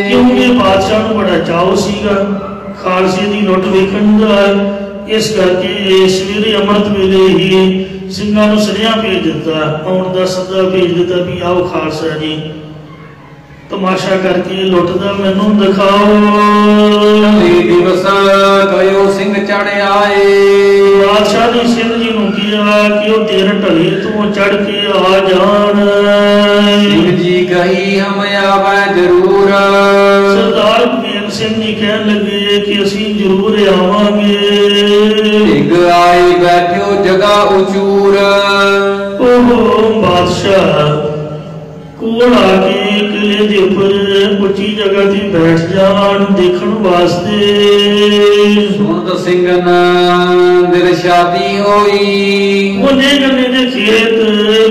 ਕਿਉਂਕਿ ਬਾਦਸ਼ਾਹ ਨੂੰ ਬੜਾ ਚਾਅ ਸੀਗਾ ਖਾਲਸੇ ਦੀ ਲੁੱਟ ਵੇਖਣ ਦਾ। ਇਸ ਕਰਕੇ ਸਵੇਰੇ ਅੰਮ੍ਰਿਤ ਵੇਲੇ ਹੀ ਸਿੰਘਾਂ ਨੂੰ ਸੁਨੇਹਾ ਭੇਜ ਦਿੱਤਾ, ਆਉਣ ਦਾ ਸੱਦਾ ਭੇਜ ਦਿੱਤਾ ਵੀ ਆਓ ਖਾਲਸਾ ਜੀ ਤਮਾਸ਼ਾ ਕਰਕੇ ਲੁੱਟ ਦਾ ਮੈਨੂੰ ਦਿਖਾਓ। ਦਿਵਸ ਗਇਓ ਸਿੰਘ ਚੜ ਆਏ। ਬਾਦਸ਼ਾਹ ਨੇ ਸਿੰਘ ਜੀ ਨੂੰ ਕਿਹਾ ਕਿ ਉਹ ਦਿਨ ਢਲੇ ਤੋਂ ਚੜ ਕੇ ਆ ਜਾਣ। ਸਿੰਘ ਜੀ ਕਹੀ ਹਮ ਆਵੈ ਜ਼ਰੂਰ। ਸਰਦਾਰ ਬਘੇਲ ਸਿੰਘ ਜੀ ਕਹਿਣ ਲੱਗੇ ਕਿ ਅਸੀਂ ਜ਼ਰੂਰ ਆਵਾਂਗੇ। ਇੱਕ ਆਈ ਬੈਠਿਓ ਜਗਾ ਉਚੂਰ। ਉਹ ਬਾਦਸ਼ਾਹ ਕੋਲ ਆ ਕੇ ਕਿਲੇ ਦੇ ਉੱਪਰ ਉੱਚੀ ਜਗ੍ਹਾ ਤੇ ਬੈਠ ਜਾਣ ਦੇਖਣ ਵਾਸਤੇ। ਸੁਣਤ ਸਿੰਘਨ ਦਿਲ ਸ਼ਾਦੀ ਹੋਈ। ਉਹਨੇ ਗੰਨੇ ਦੇ ਖੇਤ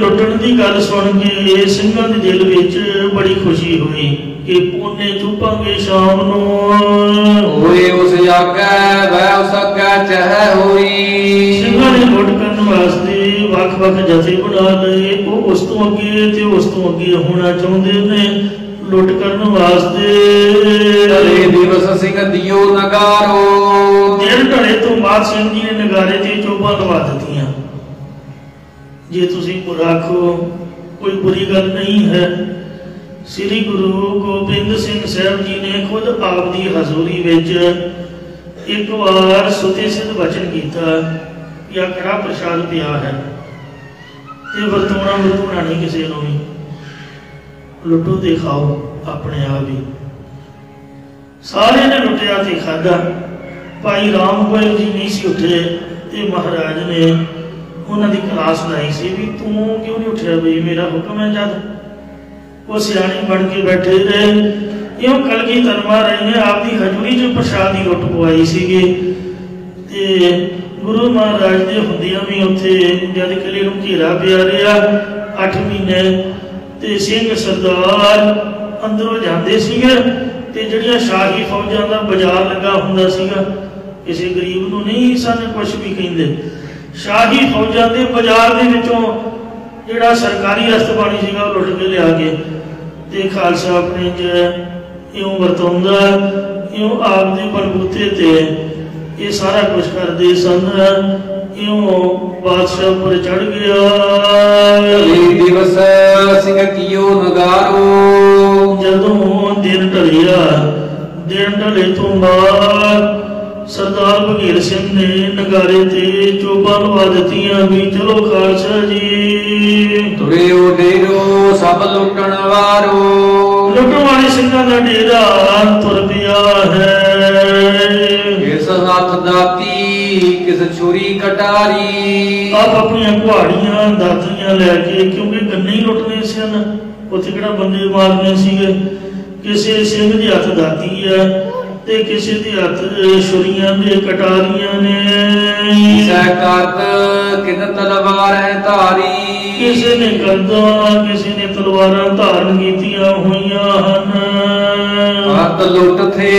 ਲੁੱਟਣ ਦੀ ਗੱਲ ਸੁਣ ਕੇ ਸਿੰਘਾਂ ਦੇ ਦਿਲ ਵਿੱਚ ਬੜੀ ਖੁਸ਼ੀ ਹੋਈ। कि पुण्य चुपांगे शाम नू होए उस आगे वह उस आगे चाहे होई। ਸਿੰਘਾਂ ने लुट करने वास्ते ਵੱਖ-ਵੱਖ जथे बना लए, वो उस तो अगे ते उस तो अगे होना चाहते ने लुट करने वास्ते। ढले दिवस सिंह दियो नगारो दिन ढले तो बाद सिंह जी ने नगारे ते चोबा लवा दित्तियां। जे तुसीं आखो कोई बुरी गल नहीं है। श्री गुरु गोबिंद सिंह साहब जी ने खुद आप दी हजूरी विच एक बार सुते सिद्ध वचन किया या कड़ा प्रसाद पिया है ते वरतोना नहीं किसी को भी लुटो ते खाओ अपने आप ही। सारे ने लुटिया ते खादा। भाई राम गोयल जी नहीं सी उठे ते महाराज ने उन्होंने दी क्लास लाई सी भी तू क्यों नहीं उठा बई मेरा हुक्म है। जद वो सियाणी बन के बैठे रहे इं कलगी तरमा रही है आपकी हजूरी जो प्रसाद की लुट पवाई सी। गुरु महाराज के हुंदियां भी उत्थे जद किले नूं घेरा पिया रहा 8 महीने ते सिंह सरदार अंदरों जाते जड़ियां शाही फौजां का बाजार लगा हुंदा सीगा। किसी गरीब नूं नहीं सन कुछ भी कहिंदे। शाही फौजां के बाजार दे विचों जिहड़ा सरकारी रस्तबाणी सीगा लुट के लिया के ते खालसा अपने च इउं वरताउंदा इउं आप दे बलबूते ते ये सारा कुछ करते सन। इउं बादशाह पर चढ़ गया। दिवस सिंह कियो नगारो जदों दिन ढलिया दिन ढले तो बाद सरदार बघेल सिंह ने नगारे ते चोबा लवा दित्तियां भी चलो खालसा जी तुरियो डेरो सब लुटण वारो। लुटण वाले सिंहां दा डेरा तुर पिया है। किस हाथ दाती किस छुरी कटारी। आप अपनी कुहाड़ियां दातियां लैके क्योंकि गन्ने ही लुटने सन उत्थे किहड़ा बंदे मारने सीगे। किसी सिंह दे हत्थ दाती है ते किसी दे हत्थ छुरियां दे कटारियां ने। करद किन तलवार है धारी। किसी ने करदा किसी ने तलवारां धारण कीतियां होईयां हन। हत्थ लुट थे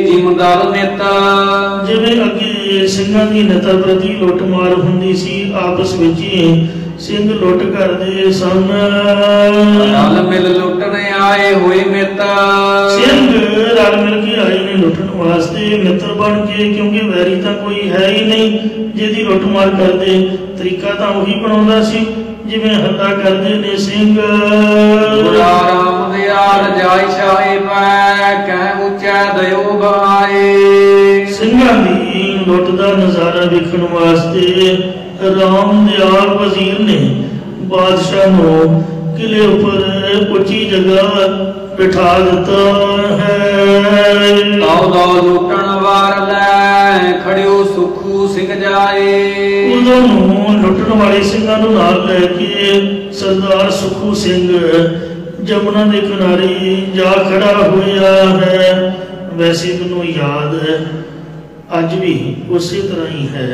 जिमदार नेता। जिवें अगे ਸਿੰਘਾਂ ਦੀ ਨਤਾ ਪ੍ਰਤੀ ਲੁੱਟ ਮਾਰ ਹੁੰਦੀ ਸੀ ਆਪਸ ਵਿੱਚ ਹੀ ਸਿੰਘ ਲੁੱਟ ਕਰਦੇ ਸਨ। ਰਲ ਮਿਲ ਲੁੱਟਣ ਆਏ ਹੋਏ ਮਿੱਤਰ। ਸਿੰਘ ਰਲ ਮਿਲ ਕੇ ਆਏ ਨੇ ਲੁੱਟਣ ਵਾਸਤੇ ਮਿੱਤਰ ਬਣ ਕੇ ਕਿਉਂਕਿ ਵੈਰੀ ਤਾਂ ਕੋਈ ਹੈ ਹੀ ਨਹੀਂ ਜਿਹਦੀ ਲੁੱਟ ਮਾਰ ਕਰਦੇ। ਤਰੀਕਾ ਤਾਂ ਉਹੀ ਬਣਾਉਂਦਾ ਸੀ ਜਿਵੇਂ ਹੱਲਾ ਕਰਦੇ ਨੇ ਸਿੰਘ। ਗੁਰਾ ਰਾਮ ਦਿਆਲ ਜਾਇ ਸ਼ਾਹੇ ਪੈ ਕਹਿ ਉੱਚਾ ਦਇਓ ਬਹਾਏ। ਸਿੰਘਾਂ ਦੀ लुट का नज़ारा देखने वास्ते राम दयाल वजीर ने बादशाह को किले उपर उची जगह बिठा दिता है। लुटन वार लै खड़ियो सुखू सिंह जाए। उदों लुटन वाले सिंहां नूं नाल लैके सरदार सुखू सिंह जमुना के किनारे जा खड़ा होया है। वैसे मैनूं याद है अज भी उसी तरह ही है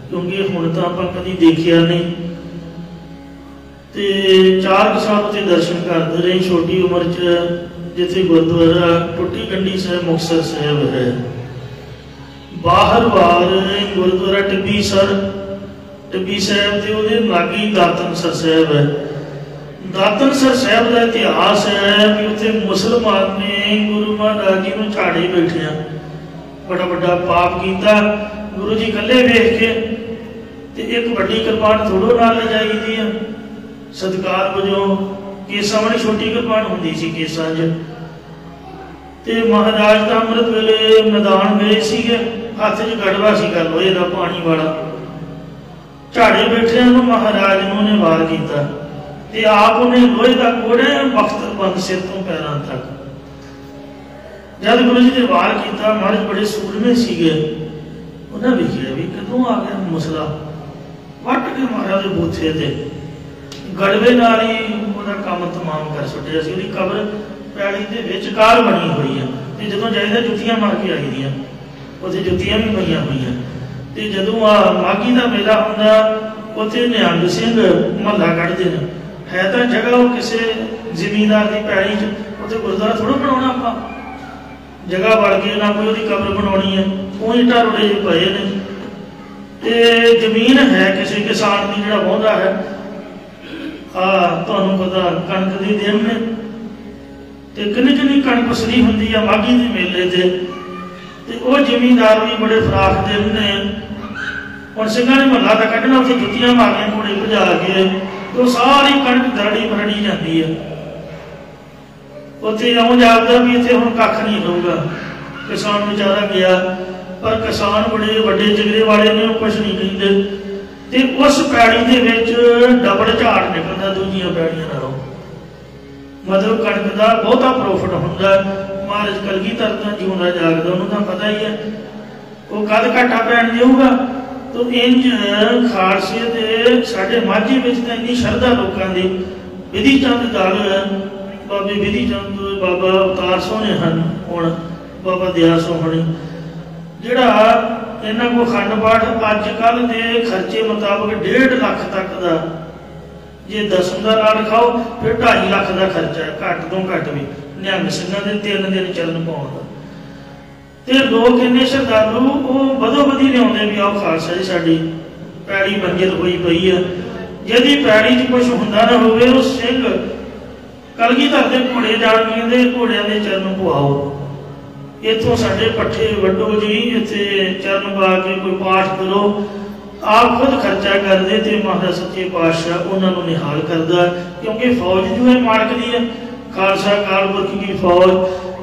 क्योंकि हुण तां आपां कदी देखिया नहीं। ते 4 साल उत्थे दर्शन करते रहे छोटी उम्र च जिथे गुरुद्वारा टुटी गंडी साहिब मुक्तसर साहिब है। बाहर वार गुरुद्वारा टिब्बी साहिब ते उहदे लागे दातनसर साहिब है। दातनसर साहिब का इतिहास है कि उत्थे मुसलमान ने गुरु महाराज जी नूं झाड़े बैठिया बड़ा बड़ा पाप किया। गुरु जी कल्ले वेख के ते एक बड़ी कृपान थोड़ो नाल लजाई दी है सत्कार वजों। केसां वाली छोटी कृपान हुंदी सी केसां च ते महाराज दा अमृत वेले मैदान गए सीगे हत्थ च गड़वा सीगा लोहे दा पानी वाला। झाड़े बैठिया महाराज ने वार किया ते आप उन्हें लोहे का कोड़े बख्तर बंद सिर तो पैरों तक। जब गुरु जी ने वार किया महाराज बड़े सूरमे सीगे उन्हें वेखिया भी कदों आ गया मसला वट के महाराज बूथे ते गड़वे नाल ही उहदा काम तमाम कर छड्डिया सी। उहदी कबर पैली दे विचकार बनी हुई है ते जदों जाईदा जुत्तियां मार के आई दियां उत्थे जुत्तियां भी पईयां होईयां ते जदों आ माघी दा मेला हुंदा उत्थे निहंग सिंह महला कढ़दे ने। है तां जगह वो किसी जमींदार की पैली च उत्थे गुरुद्वारा थोड़ा बनाना आपां, जगह बढ़ के ना कोई उसकी कब्र बनानी है, वो ईटा रोड़े जो पे ने। तो जमीन है किसी किसान की जिहड़ा वाहुंदा है, तुहानूं पता कणक दी दिन ने, तो किन्नी किन्नी कणक पसरी हुंदी है माघी के मेले ते, ते वो जमींदार भी बड़े फराख दिन ने। हुण सिंघां ने महला तो कढ़ना, उत्थे जुत्तियां मारनियां घोड़े भजा के, तो सारी कणक दरड़ी भरड़ी जाती है। उत्थे इउं जापदा भी इत्थे हुण कख नहीं रहूगा। किसान बेचारा गया, पर किसान बड़े वड्डे जिगरे वाले ने, कुछ नहीं कहिंदे। ते उस पैड़ी दे विच डबल झाड़ निकलदा दूजियां पैड़ियां नालों, मतलब कणक का बहुता प्रॉफिट हुंदा। महाराज कलगीधर तां जिउंदा जागदा, उन्होंने तां पता ही है वो कद घाटा पैण देऊगा। तो इंज खालसे दे साडे माझे विच तां इन्नी शरधा लोकां दी। विधि चंद दल बाबे विधि चंद बाबा अवतार सोहने हन, हुण बाबा दया सोहनी, जिहड़ा इन्हां को अखंड पाठ अजकल के खर्चे मुताबक 1.5 लाख तक का, जे दसम का लाड़ खाओ फिर 2.5 लाख का खर्चा है, घट तो घट भी। निहंग सिंघां दे 3 दिन चरण पाउण दा। ते लोग इन्ने श्रद्धालु वो बदो बधी लियाउंदे भी आओ खालसा जी साडी पैड़ी बंजर होई पई है, यदि पैड़ी च कुछ हुंदा ना होवे, उस सिंह कलगीधर दे घोड़े जाण के घोड़ियां दे चरण पवाओ, इत्थों साडे पट्ठे वड्डो जी, इत्थे चरण पा के कोई पाठ करो। आप खुद खर्चा करते तो महाराज सच्चे पातशाह उन्होंने निहाल करता, क्योंकि फौज जो है मालक की है, खालसा अकाल पुरख की फौज।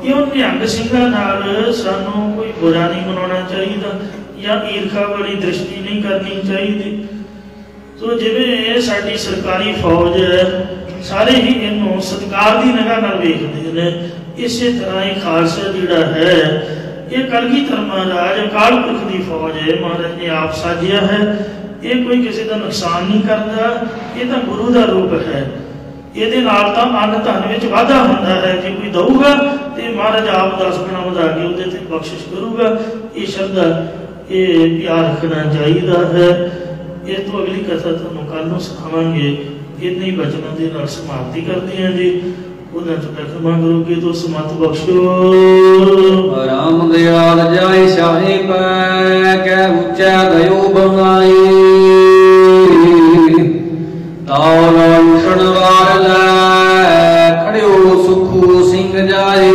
ये निहंग सिंघां नाल सानू कोई बुरा नहीं मनाना चाहिए या ईर्खा वाली दृष्टि नहीं करनी चाहिए। तो जिवें साडी सरकारी फौज है, सारे ही इनू सत्कार की निगाह नाल वेखदे ने, इस तरह ही खालसा जिहड़ा है ये कलगीधर महाराज अकाल पुरख की फौज है, महाराज ने आप साजिया है। ये कोई किसी का नुकसान नहीं करता, ये तो गुरु का रूप है। ये अन्न धन में वाधा होता है, जो कोई दूगा तो महाराज आप 10 गुना वधा के उहदे ते बख्शिश करूगा। ये श्रद्धा ये प्यार रखना चाहिए है। ये तो अगली कथा तुहानूं कल नूं सुणावांगे। इन्हीं वचनों के नाल समाप्ति करते हैं जी। उन्हें तो क्षमा करोगे तो समत बख्शो। राम दयाल जाय शाही पै कै ऊंचा दयो बनाई, ताल उठण वार लै खड़ियो सुखू सिंह जाए।